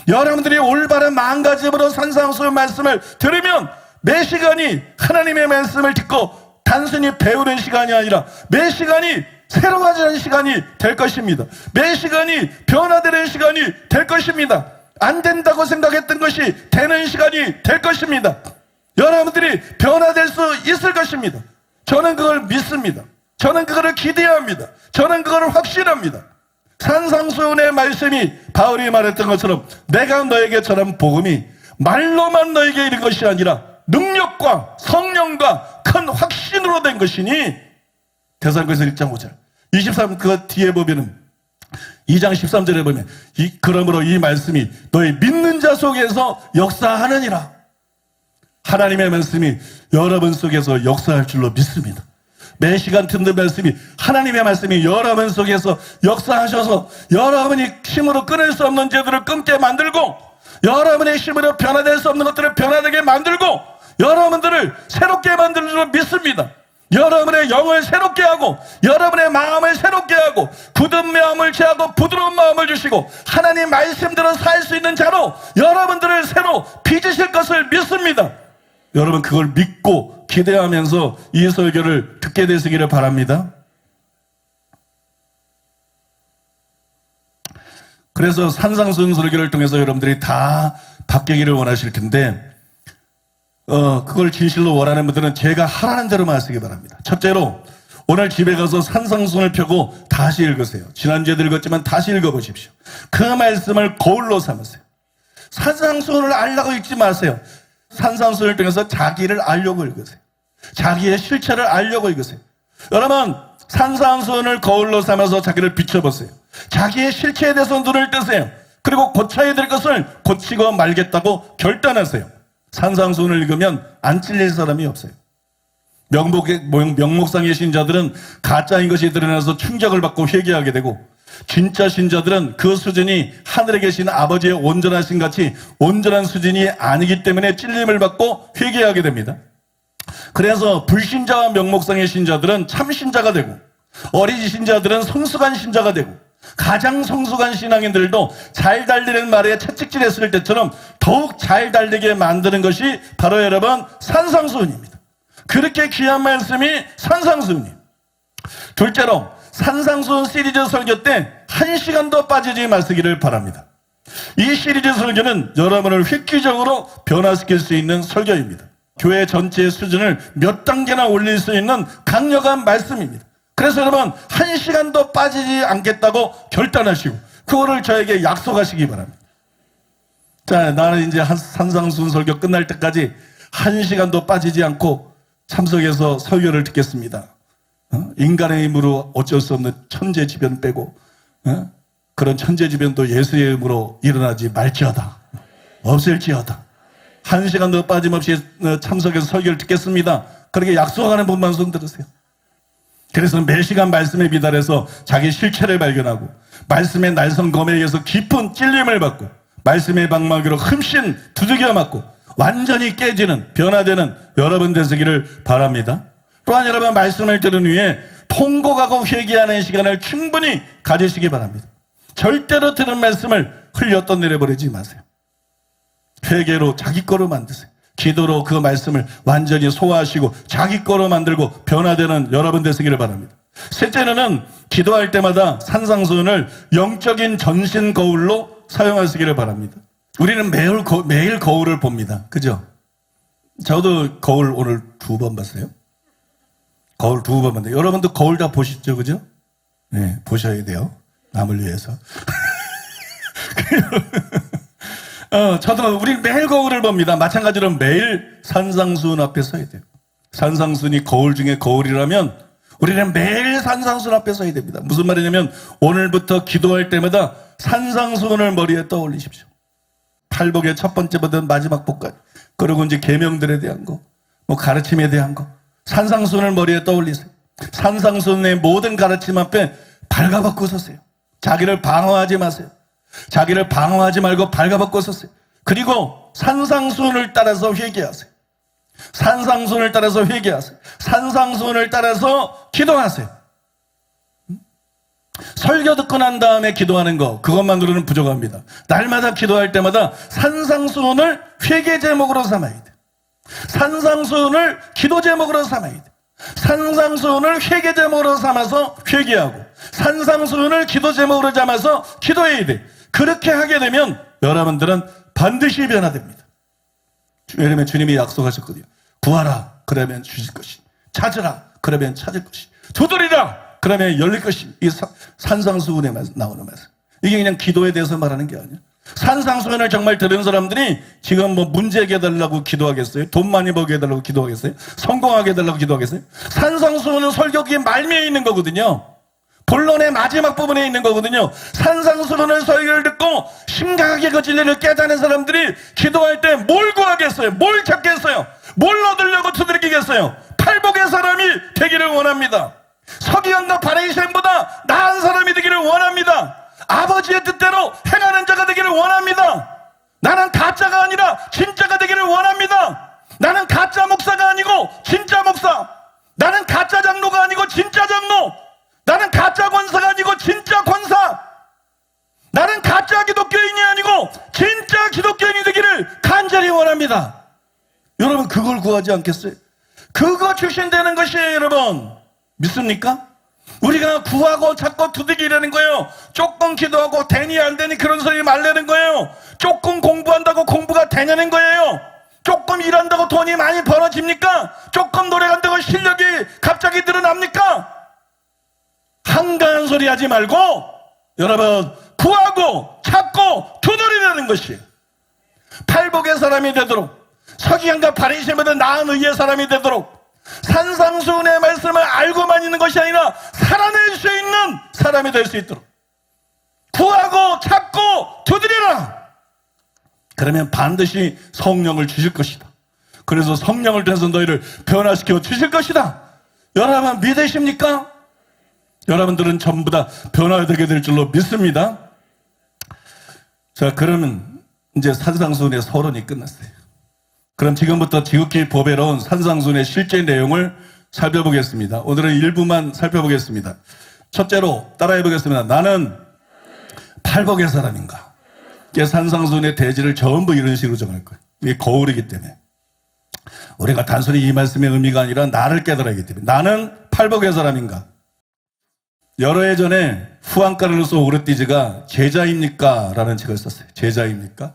여러분들이 올바른 마음가짐으로 산상수훈 말씀을 들으면 매 시간이 하나님의 말씀을 듣고 단순히 배우는 시간이 아니라 매 시간이 새로워지는 시간이 될 것입니다. 매 시간이 변화되는 시간이 될 것입니다. 안 된다고 생각했던 것이 되는 시간이 될 것입니다. 여러분들이 변화될 수 있을 것입니다. 저는 그걸 믿습니다. 저는 그거를 기대합니다. 저는 그걸 확신합니다. 산상수훈의 말씀이 바울이 말했던 것처럼 내가 너에게 전한 복음이 말로만 너에게 이른 것이 아니라 능력과 성령과 큰 확신으로 된 것이니 데살로니가서 1장 5절 23 그 뒤에 보면은 2장 13절에 보면 그러므로 이 말씀이 너희 믿는 자 속에서 역사하느니라. 하나님의 말씀이 여러분 속에서 역사할 줄로 믿습니다. 매 시간 듣는 말씀이 하나님의 말씀이 여러분 속에서 역사하셔서 여러분이 힘으로 끊을 수 없는 죄들을 끊게 만들고 여러분의 힘으로 변화될 수 없는 것들을 변화되게 만들고 여러분들을 새롭게 만들 줄로 믿습니다. 여러분의 영을 새롭게 하고 여러분의 마음을 새롭게 하고 굳은 마음을 제하고 부드러운 마음을 주시고 하나님 말씀대로 살 수 있는 자로 여러분들을 새로 빚으실 것을 믿습니다. 여러분 그걸 믿고 기대하면서 이 설교를 듣게 되시기를 바랍니다. 그래서 산상수훈 설교를 통해서 여러분들이 다 바뀌기를 원하실 텐데 그걸 진실로 원하는 분들은 제가 하라는 대로만 하시기 바랍니다. 첫째로 오늘 집에 가서 산상수훈을 펴고 다시 읽으세요. 지난주에도 읽었지만 다시 읽어보십시오. 그 말씀을 거울로 삼으세요. 산상수훈을 알라고 읽지 마세요. 산상수훈을 통해서 자기를 알려고 읽으세요. 자기의 실체를 알려고 읽으세요. 여러분 산상수훈을 거울로 삼아서 자기를 비춰보세요. 자기의 실체에 대해서 눈을 뜨세요. 그리고 고쳐야 될 것을 고치고 말겠다고 결단하세요. 산상수훈을 읽으면 안 찔릴 사람이 없어요. 명목상의 신자들은 가짜인 것이 드러나서 충격을 받고 회개하게 되고 진짜 신자들은 그 수준이 하늘에 계신 아버지의 온전하신 같이 온전한 수준이 아니기 때문에 찔림을 받고 회개하게 됩니다. 그래서 불신자와 명목상의 신자들은 참신자가 되고 어린 신자들은 성숙한 신자가 되고 가장 성숙한 신앙인들도 잘 달리는 말에 채찍질했을 때처럼 더욱 잘 달리게 만드는 것이 바로 여러분 산상수훈입니다. 그렇게 귀한 말씀이 산상수훈이에요. 둘째로 산상수훈 시리즈 설교 때 1시간도 빠지지 마시기를 바랍니다. 이 시리즈 설교는 여러분을 획기적으로 변화시킬 수 있는 설교입니다. 교회 전체의 수준을 몇 단계나 올릴 수 있는 강력한 말씀입니다. 그래서 여러분 1시간도 빠지지 않겠다고 결단하시고 그거를 저에게 약속하시기 바랍니다. 자, 나는 이제 산상수훈 설교 끝날 때까지 1시간도 빠지지 않고 참석해서 설교를 듣겠습니다. 인간의 힘으로 어쩔 수 없는 천재지변 빼고 그런 천재지변도 예수의 힘으로 일어나지 말지어다. 없을지어다. 1시간도 빠짐없이 참석해서 설교를 듣겠습니다. 그렇게 약속하는 분만 손 들으세요. 그래서 매 시간 말씀에 비달해서 자기 실체를 발견하고 말씀의 날성검에 의해서 깊은 찔림을 받고 말씀의 방망이로 흠씬 두들겨 맞고 완전히 깨지는 변화되는 여러분 되시기를 바랍니다. 또한 여러분 말씀을 들은 후에 통곡하고 회개하는 시간을 충분히 가지시기 바랍니다. 절대로 들은 말씀을 흘려 떠내려버리지 마세요. 회개로 자기 거로 만드세요. 기도로 그 말씀을 완전히 소화하시고 자기 거로 만들고 변화되는 여러분 되시기를 바랍니다. 셋째는 기도할 때마다 산상수훈을 영적인 전신 거울로 사용하시기를 바랍니다. 우리는 매일 거울을 봅니다. 그죠? 저도 거울 오늘 2번 봤어요. 거울 2번 봤는데 여러분도 거울 다 보시죠? 그죠? 네, 보셔야 돼요. 남을 위해서. 저도 우리 매일 거울을 봅니다. 마찬가지로 매일 산상수훈 앞에 서야 돼요. 산상수훈이 거울 중에 거울이라면 우리는 매일 산상수훈 앞에 서야 됩니다. 무슨 말이냐면 오늘부터 기도할 때마다 산상수훈을 머리에 떠올리십시오. 팔복의 첫 번째 보든 마지막 복까지. 그리고 이제 계명들에 대한 거, 뭐 가르침에 대한 거. 산상수훈을 머리에 떠올리세요. 산상수훈의 모든 가르침 앞에 발가벗고 서세요. 자기를 방어하지 마세요. 자기를 방어하지 말고 발가벗고 서세요. 그리고 산상수훈을 따라서 회개하세요. 산상수훈을 따라서 회개하세요. 산상수훈을 따라서 기도하세요. 설교 듣고 난 다음에 기도하는 거 그것만으로는 부족합니다. 날마다 기도할 때마다 산상수훈을 회개 제목으로 삼아야 돼요. 산상수훈을 기도 제목으로 삼아야 돼요. 산상수훈을 회개 제목으로 삼아서 회개하고 산상수훈을 기도 제목으로 삼아서 기도해야 돼요. 그렇게 하게 되면 여러분들은 반드시 변화됩니다. 왜냐하면 주님이 약속하셨거든요. 구하라 그러면 주실 것이, 찾으라 그러면 찾을 것이, 두드리라 그러면 열릴 것이. 이 산상수훈에 나오는 말씀. 이게 그냥 기도에 대해서 말하는 게 아니에요. 산상수훈을 정말 들은 사람들이 지금 뭐 문제 해결해달라고 기도하겠어요? 돈 많이 벌게 해달라고 기도하겠어요? 성공하게 해달라고 기도하겠어요? 산상수훈은 설교기의 말미에 있는 거거든요. 본론의 마지막 부분에 있는 거거든요. 산상수훈을 설교를 듣고 심각하게 그 진리를 깨닫는 사람들이 기도할 때 뭘 구하겠어요? 뭘 찾겠어요? 뭘 얻으려고 두들기겠어요? 팔복의 사람이 되기를 원합니다. 서기관과 바리새인보다 나은 사람이 되기를 원합니다. 아버지의 뜻대로 행하는 자가 되기를 원합니다. 나는 가짜가 아니라 진짜가 되기를 원합니다. 나는 가짜 목사가 아니고 진짜 목사. 나는 가짜 장로가 아니고 진짜 장로. 나는 가짜 권사가 아니고 진짜 권사. 나는 가짜 기독교인이 아니고 진짜 기독교인이 되기를 간절히 원합니다. 여러분, 그걸 구하지 않겠어요? 그거 주신다는 것이에요, 여러분. 믿습니까? 우리가 구하고 찾고 두들기라는 거예요. 조금 기도하고 되니 안 되니 그런 소리 말라는 거예요. 조금 공부한다고 공부가 되냐는 거예요. 조금 일한다고 돈이 많이 벌어집니까? 조금 노래한다고 실력이 갑자기 늘어납니까? 한가한 소리 하지 말고 여러분, 구하고 찾고 두드리라는 것이에요. 팔복의 사람이 되도록, 서기관과 바리새인보다 나은 의의 사람이 되도록, 산상수훈의 말씀을 알고만 있는 것이 아니라 살아낼 수 있는 사람이 될 수 있도록 구하고 찾고 두드리라. 그러면 반드시 성령을 주실 것이다. 그래서 성령을 통해서 너희를 변화시켜 주실 것이다. 여러분, 믿으십니까? 여러분들은 전부 다 변화되게 될 줄로 믿습니다. 자, 그러면 이제 산상수훈의 서론이 끝났어요. 그럼 지금부터 지극히 보배로운 산상수훈의 실제 내용을 살펴보겠습니다. 오늘은 일부만 살펴보겠습니다. 첫째로 따라해 보겠습니다. 나는 팔복의 사람인가? 산상수훈의 대지를 전부 이런 식으로 정할 거예요. 이게 거울이기 때문에. 우리가 단순히 이 말씀의 의미가 아니라 나를 깨달아야 하기 때문에. 나는 팔복의 사람인가? 여러 해 전에 후안 카를로스 오르티즈가 제자입니까? 라는 책을 썼어요. 제자입니까?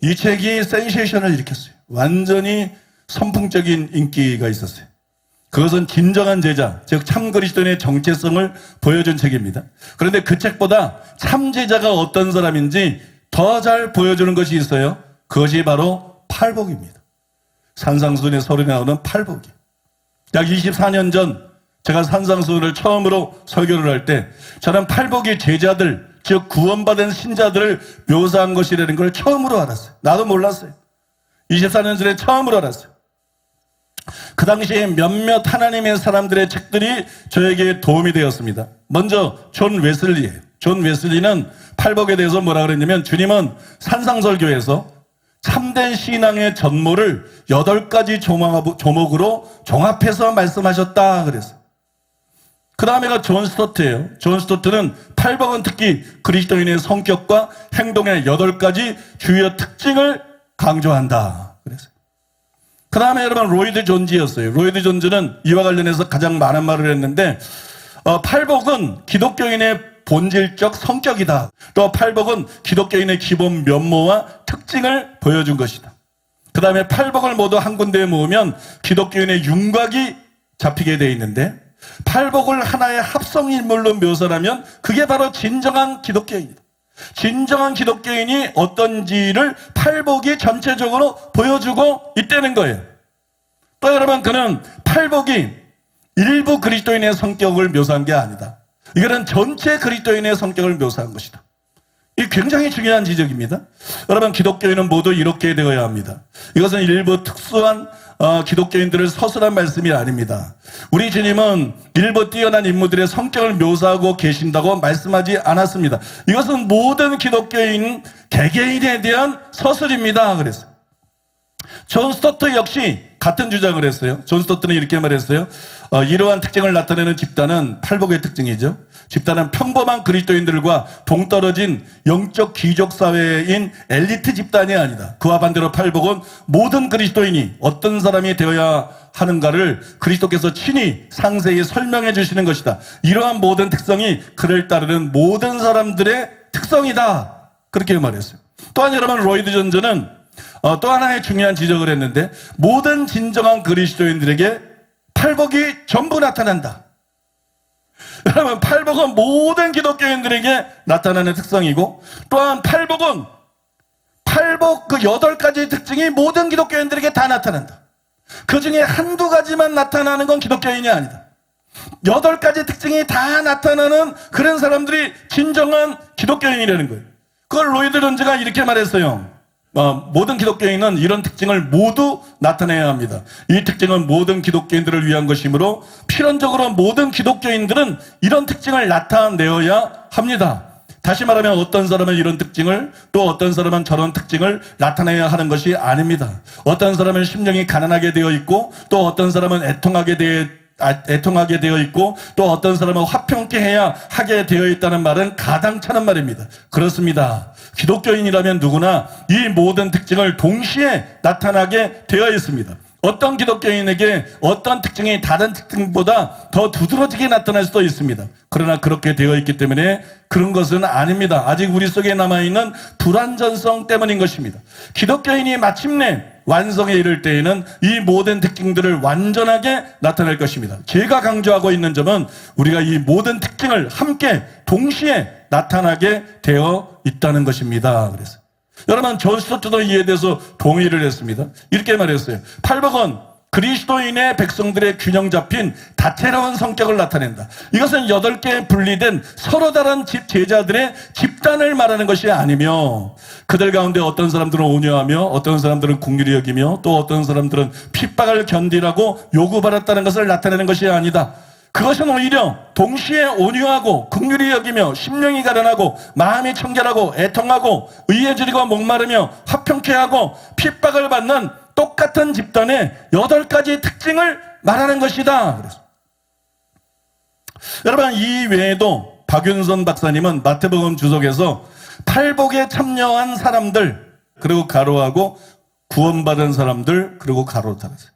이 책이 센세이션을 일으켰어요. 완전히 선풍적인 인기가 있었어요. 그것은 진정한 제자, 즉 참 그리스도인의 정체성을 보여준 책입니다. 그런데 그 책보다 참 제자가 어떤 사람인지 더 잘 보여주는 것이 있어요. 그것이 바로 팔복입니다. 산상수훈의 서론에 나오는 팔복이에요. 약 24년 전 제가 산상수훈을 처음으로 설교를 할 때 저는 팔복이 제자들, 즉 구원받은 신자들을 묘사한 것이라는 걸 처음으로 알았어요. 나도 몰랐어요. 24년 전에 처음으로 알았어요. 그 당시에 몇몇 하나님의 사람들의 책들이 저에게 도움이 되었습니다. 먼저 존 웨슬리예요. 존 웨슬리는 팔복에 대해서 뭐라 그랬냐면, 주님은 산상설교에서 참된 신앙의 전모를 8가지 조목으로 종합해서 말씀하셨다 그랬어요. 그 다음에가 존 스토트예요. 존 스토트는 팔복은 특히 그리스도인의 성격과 행동의 8가지 주요 특징을 강조한다 그랬어요. 그 다음에 여러분 로이드 존지였어요. 로이드 존지는 이와 관련해서 가장 많은 말을 했는데, 팔복은 기독교인의 본질적 성격이다. 또 팔복은 기독교인의 기본 면모와 특징을 보여준 것이다. 그 다음에 팔복을 모두 한 군데에 모으면 기독교인의 윤곽이 잡히게 되어 있는데, 팔복을 하나의 합성인물로 묘사하면 그게 바로 진정한 기독교인이다. 진정한 기독교인이 어떤지를 팔복이 전체적으로 보여주고 있다는 거예요. 또 여러분, 그는 팔복이 일부 그리스도인의 성격을 묘사한 게 아니다. 이거는 전체 그리스도인의 성격을 묘사한 것이다. 이 굉장히 중요한 지적입니다. 여러분, 기독교인은 모두 이렇게 되어야 합니다. 이것은 일부 특수한 기독교인들을 서술한 말씀이 아닙니다. 우리 주님은 일부 뛰어난 인물들의 성격을 묘사하고 계신다고 말씀하지 않았습니다. 이것은 모든 기독교인 개개인에 대한 서술입니다. 그랬어요. 존 스토트 역시 같은 주장을 했어요. 존 스토트는 이렇게 말했어요. 이러한 특징을 나타내는 집단은 팔복의 특징이죠. 집단은 평범한 그리스도인들과 동떨어진 영적 귀족 사회인 엘리트 집단이 아니다. 그와 반대로 팔복은 모든 그리스도인이 어떤 사람이 되어야 하는가를 그리스도께서 친히 상세히 설명해 주시는 것이다. 이러한 모든 특성이 그를 따르는 모든 사람들의 특성이다. 그렇게 말했어요. 또한 여러분, 로이드 존즈는 또 하나의 중요한 지적을 했는데, 모든 진정한 그리스도인들에게 팔복이 전부 나타난다. 여러분, 팔복은 모든 기독교인들에게 나타나는 특성이고, 또한 팔복 그 8가지 특징이 모든 기독교인들에게 다 나타난다. 그 중에 한두 가지만 나타나는 건 기독교인이 아니다. 8가지 특징이 다 나타나는 그런 사람들이 진정한 기독교인이라는 거예요. 그걸 로이드 존즈가 이렇게 말했어요. 모든 기독교인은 이런 특징을 모두 나타내야 합니다. 이 특징은 모든 기독교인들을 위한 것이므로 필연적으로 모든 기독교인들은 이런 특징을 나타내어야 합니다. 다시 말하면 어떤 사람은 이런 특징을, 또 어떤 사람은 저런 특징을 나타내야 하는 것이 아닙니다. 어떤 사람은 심령이 가난하게 되어 있고, 또 어떤 사람은 애통하게 애통하게 되어 있고 또 어떤 사람은 화평케 해야 하게 되어 있다는 말은 가당찮은 말입니다. 그렇습니다. 기독교인이라면 누구나 이 모든 특징을 동시에 나타나게 되어 있습니다. 어떤 기독교인에게 어떤 특징이 다른 특징보다 더 두드러지게 나타날 수도 있습니다. 그러나 그렇게 되어 있기 때문에 그런 것은 아닙니다. 아직 우리 속에 남아있는 불완전성 때문인 것입니다. 기독교인이 마침내 완성에 이를 때에는 이 모든 특징들을 완전하게 나타낼 것입니다. 제가 강조하고 있는 점은 우리가 이 모든 특징을 함께 동시에 나타나게 되어 있다는 것입니다. 그래서 여러분, 존 스토트도 이에 대해서 동의를 했습니다. 이렇게 말했어요. 팔복은 그리스도인의 백성들의 균형 잡힌 다채로운 성격을 나타낸다. 이것은 8개 분리된 서로 다른 제자들의 집단을 말하는 것이 아니며 그들 가운데 어떤 사람들은 온유하며 어떤 사람들은 긍휼히 여기며 또 어떤 사람들은 핍박을 견디라고 요구받았다는 것을 나타내는 것이 아니다. 그것은 오히려 동시에 온유하고 긍휼히 여기며 심령이 가련하고 마음이 청결하고 애통하고 의에 줄이고 목마르며 화평케 하고 핍박을 받는 똑같은 집단의 8가지 특징을 말하는 것이다. 그래서 여러분, 이 외에도 박윤선 박사님은 마태복음 주석에서 팔복에 참여한 사람들 그리고 가로하고 구원받은 사람들 그리고 가로로 달았어요.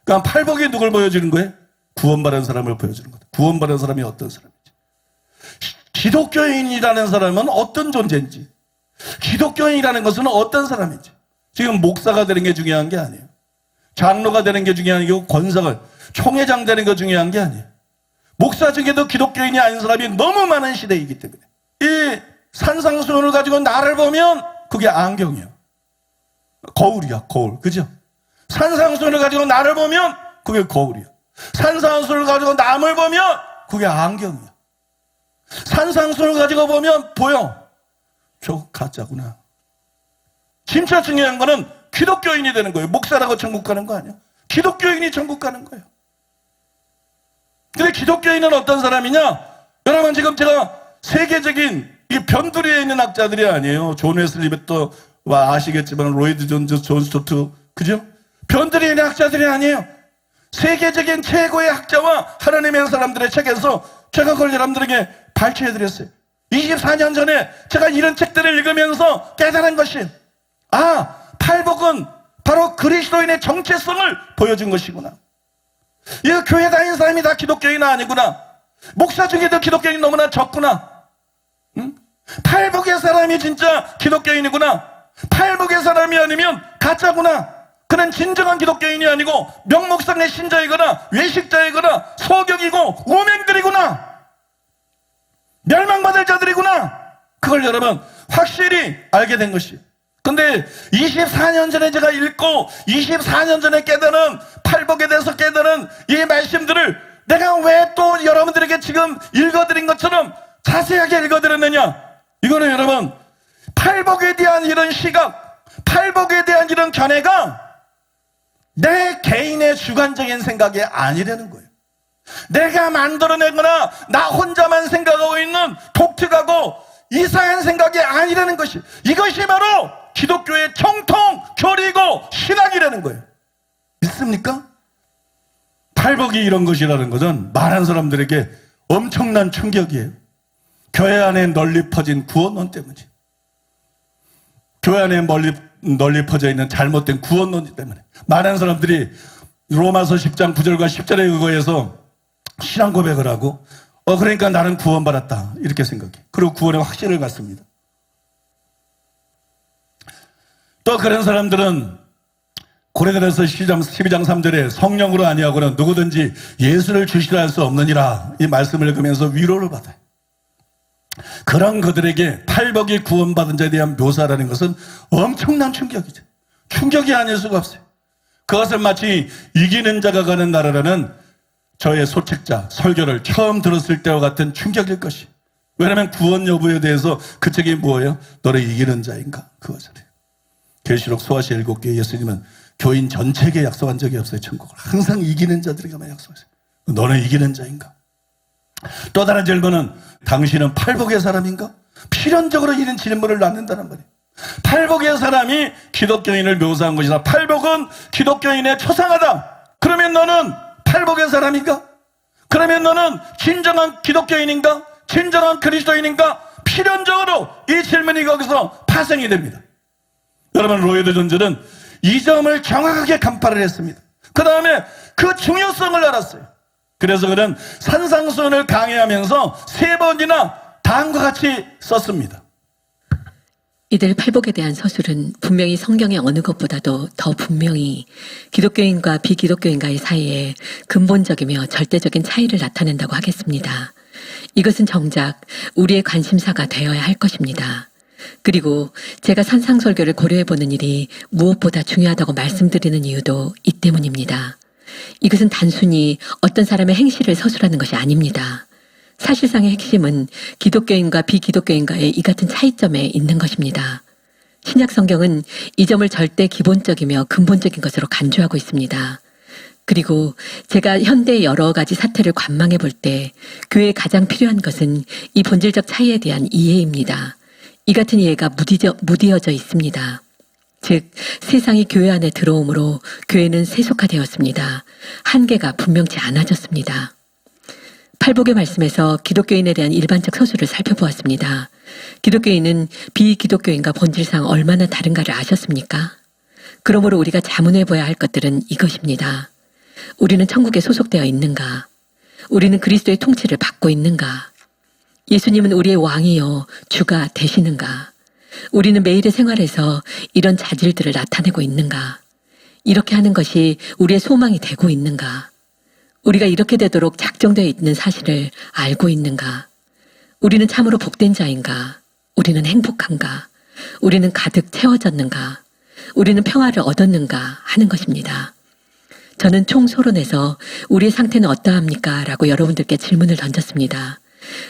그러니까 팔복이 누굴 보여주는 거예요? 구원받은 사람을 보여주는 거다. 구원받은 사람이 어떤 사람인지, 기독교인이라는 사람은 어떤 존재인지, 기독교인이라는 것은 어떤 사람인지. 지금 목사가 되는 게 중요한 게 아니에요. 장로가 되는 게 중요한 게 아니고 권사가, 총회장 되는 게 중요한 게 아니에요. 목사 중에도 기독교인이 아닌 사람이 너무 많은 시대이기 때문에 이 산상수훈을 가지고 나를 보면 그게 안경이에요. 거울이야, 거울. 그죠? 산상수훈을 가지고 나를 보면 그게 거울이야. 산상수훈을 가지고 남을 보면 그게 안경이야. 산상수훈을 가지고 보면 보여. 저거 가짜구나. 진짜 중요한 거는 기독교인이 되는 거예요. 목사라고 천국 가는 거 아니야. 기독교인이 천국 가는 거예요. 근데 기독교인은 어떤 사람이냐? 여러분, 지금 제가 세계적인 이 변두리에 있는 학자들이 아니에요. 존 웨슬리 또 아시겠지만 로이드 존즈, 존 스토트, 그죠? 변두리에 있는 학자들이 아니에요. 세계적인 최고의 학자와 하나님의 사람들의 책에서 제가 그걸 여러분들에게 발췌해드렸어요. 24년 전에 제가 이런 책들을 읽으면서 깨달은 것이, 팔복은 바로 그리스도인의 정체성을 보여준 것이구나. 이 교회 다니는 사람이 다 기독교인은 아니구나. 목사 중에도 기독교인이 너무나 적구나. 팔복의 사람이 진짜 기독교인이구나. 팔복의 사람이 아니면 가짜구나. 그는 진정한 기독교인이 아니고 명목상의 신자이거나 외식자이거나 소경이고 우맹들이구나. 멸망받을 자들이구나. 그걸 여러분 확실히 알게 된 것이. 근데 24년 전에 제가 읽고 24년 전에 깨달은 팔복에 대해서 깨달은 이 말씀들을 내가 왜 또 여러분들에게 지금 읽어드린 것처럼 자세하게 읽어드렸느냐. 이거는 여러분 팔복에 대한 이런 시각, 팔복에 대한 이런 견해가 내 개인의 주관적인 생각이 아니라는 거예요. 내가 만들어내거나 나 혼자만 생각하고 있는 독특하고 이상한 생각이 아니라는 것이, 이것이 바로 기독교의 정통 교리고 신학이라는 거예요. 믿습니까? 팔복이 이런 것이라는 것은 많은 사람들에게 엄청난 충격이에요. 교회 안에 널리 퍼진 구원론 때문이지. 교회 안에 널리 퍼져 있는 잘못된 구원론 때문에 많은 사람들이 로마서 10장 9절과 10절에 의거해서 신앙 고백을 하고 그러니까 나는 구원받았다 이렇게 생각해. 그리고 구원의 확신을 갖습니다. 또 그런 사람들은 고린도전서 12장 3절에 성령으로 아니하고는 누구든지 예수를 주시라 할 수 없느니라 이 말씀을 읽으면서 위로를 받아요. 그런 그들에게 팔복이 구원받은 자에 대한 묘사라는 것은 엄청난 충격이죠. 충격이 아닐 수가 없어요. 그것은 마치 이기는 자가 가는 나라라는 저의 소책자 설교를 처음 들었을 때와 같은 충격일 것이. 왜냐하면 구원 여부에 대해서 그 책이 뭐예요? 너를 이기는 자인가? 그거잖아요. 계시록 소아시 7개 예수님은 교인 전체에게 약속한 적이 없어요. 천국을 항상 이기는 자들에게만 약속했어요. 너는 이기는 자인가? 또 다른 질문은 당신은 팔복의 사람인가? 필연적으로 이런 질문을 낳는다는 말이에요. 팔복의 사람이 기독교인을 묘사한 것이다. 팔복은 기독교인의 초상하다. 그러면 너는 팔복의 사람인가? 그러면 너는 진정한 기독교인인가? 진정한 그리스도인인가? 필연적으로 이 질문이 거기서 파생이 됩니다. 여러분, 로이드 존즈는 이 점을 정확하게 간파를 했습니다. 그 다음에 그 중요성을 알았어요. 그래서 그는 산상수훈을 강의하면서 3번이나 다음과 같이 썼습니다. 이들 팔복에 대한 서술은 분명히 성경의 어느 것보다도 더 분명히 기독교인과 비기독교인과의 사이에 근본적이며 절대적인 차이를 나타낸다고 하겠습니다. 이것은 정작 우리의 관심사가 되어야 할 것입니다. 그리고 제가 산상설교를 고려해보는 일이 무엇보다 중요하다고 말씀드리는 이유도 이 때문입니다. 이것은 단순히 어떤 사람의 행실을 서술하는 것이 아닙니다. 사실상의 핵심은 기독교인과 비기독교인과의 이 같은 차이점에 있는 것입니다. 신약 성경은 이 점을 절대 기본적이며 근본적인 것으로 간주하고 있습니다. 그리고 제가 현대의 여러 가지 사태를 관망해 볼 때 교회에 가장 필요한 것은 이 본질적 차이에 대한 이해입니다. 이 같은 이해가 무디어져 있습니다. 즉, 세상이 교회 안에 들어오므로 교회는 세속화되었습니다. 한계가 분명치 않아졌습니다. 팔복의 말씀에서 기독교인에 대한 일반적 서술을 살펴보았습니다. 기독교인은 비기독교인과 본질상 얼마나 다른가를 아셨습니까? 그러므로 우리가 자문해 봐야 할 것들은 이것입니다. 우리는 천국에 소속되어 있는가? 우리는 그리스도의 통치를 받고 있는가? 예수님은 우리의 왕이요 주가 되시는가? 우리는 매일의 생활에서 이런 자질들을 나타내고 있는가? 이렇게 하는 것이 우리의 소망이 되고 있는가? 우리가 이렇게 되도록 작정되어 있는 사실을 알고 있는가? 우리는 참으로 복된 자인가? 우리는 행복한가? 우리는 가득 채워졌는가? 우리는 평화를 얻었는가? 하는 것입니다. 저는 총소론에서 우리의 상태는 어떠합니까? 라고 여러분들께 질문을 던졌습니다.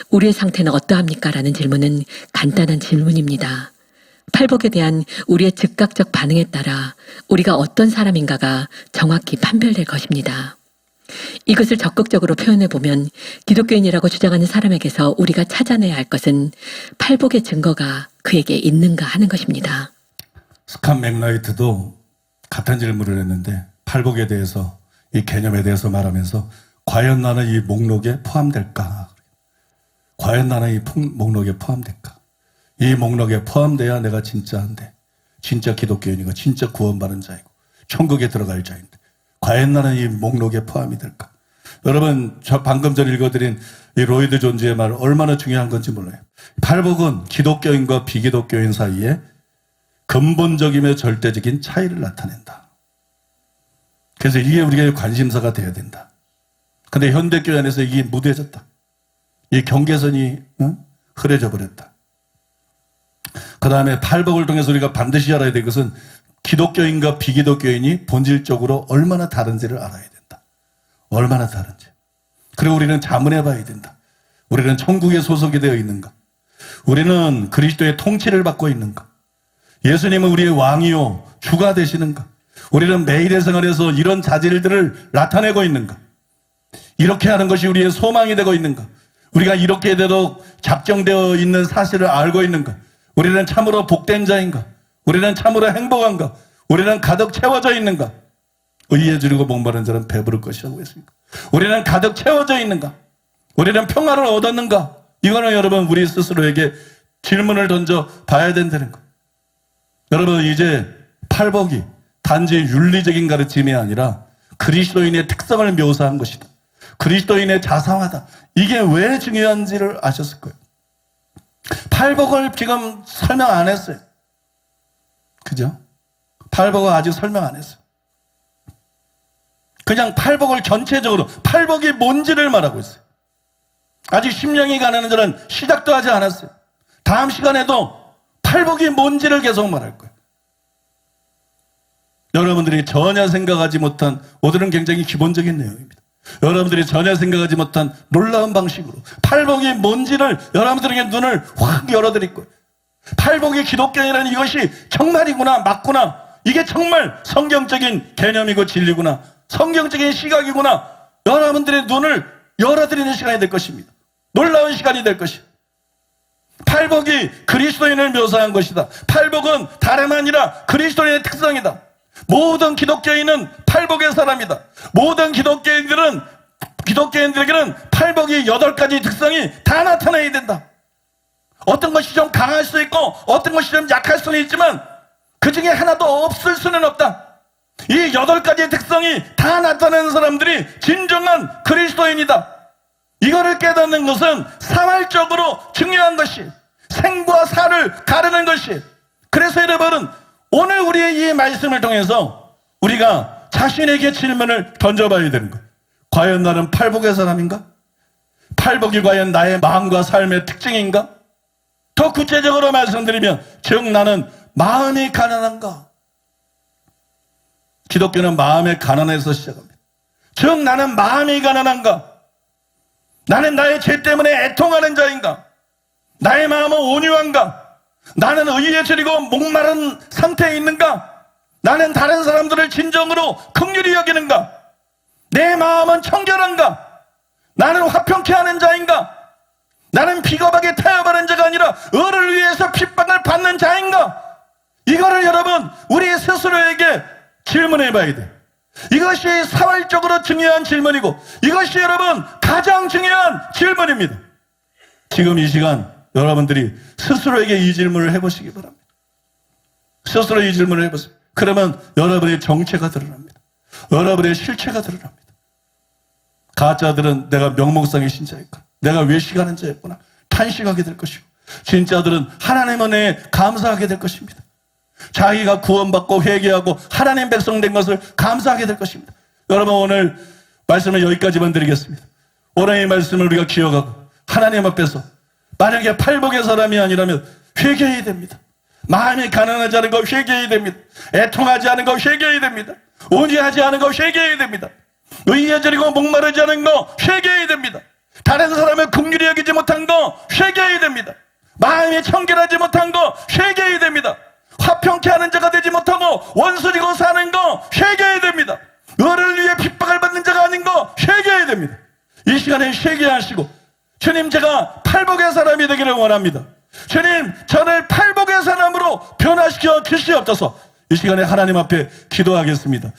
우리의 상태는 어떠합니까? 라는 질문은 간단한 질문입니다. 팔복에 대한 우리의 즉각적 반응에 따라 우리가 어떤 사람인가가 정확히 판별될 것입니다. 이것을 적극적으로 표현해보면 기독교인이라고 주장하는 사람에게서 우리가 찾아내야 할 것은 팔복의 증거가 그에게 있는가 하는 것입니다. 스캇 맥라이트도 같은 질문을 했는데 팔복에 대해서, 이 개념에 대해서 말하면서 과연 나는 이 목록에 포함될까? 과연 나는 이 목록에 포함될까? 이 목록에 포함돼야 내가 진짜인데, 진짜 기독교인이고 진짜 구원받은 자이고 천국에 들어갈 자인데 과연 나는 이 목록에 포함이 될까? 여러분, 저 방금 전 읽어드린 이 로이드 존즈의 말 얼마나 중요한 건지 몰라요. 팔복은 기독교인과 비기독교인 사이에 근본적이며 절대적인 차이를 나타낸다. 그래서 이게 우리의 관심사가 되어야 된다. 근데 현대교회 안에서 이게 무뎌졌다. 이 경계선이 흐려져 버렸다. 그 다음에 팔복을 통해서 우리가 반드시 알아야 될 것은 기독교인과 비기독교인이 본질적으로 얼마나 다른지를 알아야 된다. 얼마나 다른지. 그리고 우리는 자문해 봐야 된다. 우리는 천국에 소속이 되어 있는가? 우리는 그리스도의 통치를 받고 있는가? 예수님은 우리의 왕이요 주가 되시는가? 우리는 매일의 생활에서 이런 자질들을 나타내고 있는가? 이렇게 하는 것이 우리의 소망이 되고 있는가? 우리가 이렇게 되도록 작정되어 있는 사실을 알고 있는가? 우리는 참으로 복된 자인가? 우리는 참으로 행복한가? 우리는 가득 채워져 있는가? 의에 주리고 목마른 자는 배부를 것이라고 했습니까? 우리는 가득 채워져 있는가? 우리는 평화를 얻었는가? 이거는 여러분 우리 스스로에게 질문을 던져 봐야 된다는 거. 여러분, 이제 팔복이 단지 윤리적인 가르침이 아니라 그리스도인의 특성을 묘사한 것이다. 그리스도인의 자상하다. 이게 왜 중요한지를 아셨을 거예요. 팔복을 지금 설명 안 했어요. 그죠? 팔복을 아직 설명 안 했어요. 그냥 팔복을 전체적으로, 팔복이 뭔지를 말하고 있어요. 아직 심령이 가난한 자는 시작도 하지 않았어요. 다음 시간에도 팔복이 뭔지를 계속 말할 거예요. 여러분들이 전혀 생각하지 못한, 오늘은 굉장히 기본적인 내용입니다. 여러분들이 전혀 생각하지 못한 놀라운 방식으로 팔복이 뭔지를 여러분들에게 눈을 확 열어드릴 거예요. 팔복이 기독교인이라는 이것이 정말이구나, 맞구나. 이게 정말 성경적인 개념이고 진리구나. 성경적인 시각이구나. 여러분들의 눈을 열어드리는 시간이 될 것입니다. 놀라운 시간이 될 것입니다. 팔복이 그리스도인을 묘사한 것이다. 팔복은 다름 아니라 그리스도인의 특성이다. 모든 기독교인은 팔복의 사람이다. 모든 기독교인들은 기독교인들에게는 팔복이 8가지 특성이 다 나타나야 된다. 어떤 것이 좀 강할 수 있고 어떤 것이 좀 약할 수는 있지만 그 중에 하나도 없을 수는 없다. 이 8가지의 특성이 다 나타나는 사람들이 진정한 그리스도인이다. 이거를 깨닫는 것은 사활적으로 중요한 것이, 생과 사를 가르는 것이. 그래서 여러분은 오늘 우리의 이 말씀을 통해서 우리가 자신에게 질문을 던져봐야 되는 거예요. 과연 나는 팔복의 사람인가? 팔복이 과연 나의 마음과 삶의 특징인가? 더 구체적으로 말씀드리면, 즉 나는 마음이 가난한가? 기독교는 마음의 가난에서 시작합니다. 즉 나는 마음이 가난한가? 나는 나의 죄 때문에 애통하는 자인가? 나의 마음은 온유한가? 나는 의에 저리고 목마른 상태에 있는가? 나는 다른 사람들을 진정으로 긍휼히 여기는가? 내 마음은 청결한가? 나는 화평케 하는 자인가? 나는 비겁하게 타협하는 자가 아니라 을을 위해서 핍박을 받는 자인가? 이거를 여러분 우리 스스로에게 질문해 봐야 돼요. 이것이 사활적으로 중요한 질문이고 이것이 여러분 가장 중요한 질문입니다. 지금 이 시간 여러분들이 스스로에게 이 질문을 해보시기 바랍니다. 스스로 이 질문을 해보세요. 그러면 여러분의 정체가 드러납니다. 여러분의 실체가 드러납니다. 가짜들은 내가 명목상의 신자였구나, 내가 외식하는 자였구나 탄식하게 될 것이고, 진짜들은 하나님 은혜에 감사하게 될 것입니다. 자기가 구원받고 회개하고 하나님 백성 된 것을 감사하게 될 것입니다. 여러분 오늘 말씀을 여기까지만 드리겠습니다. 오늘 이 말씀을 우리가 기억하고 하나님 앞에서 만약에 팔복의 사람이 아니라면 회개해야 됩니다. 마음이 가난하지 않은 거 회개해야 됩니다. 애통하지 않은 거 회개해야 됩니다. 온유하지 않은 거 회개해야 됩니다. 의에 저리고 목마르지 않은 거 회개해야 됩니다. 다른 사람을 긍휼히 여기지 못한 거 회개해야 됩니다. 마음이 청결하지 못한 거 회개해야 됩니다. 화평케 하는 자가 되지 못하고 원수지고 사는 거 회개해야 됩니다. 을을 위해 핍박을 받는 자가 아닌 거 회개해야 됩니다. 이 시간에 회개하시고, 주님 제가 팔복의 사람이 되기를 원합니다. 주님 저를 팔복의 사람으로 변화시켜 주시옵소서. 이 시간에 하나님 앞에 기도하겠습니다.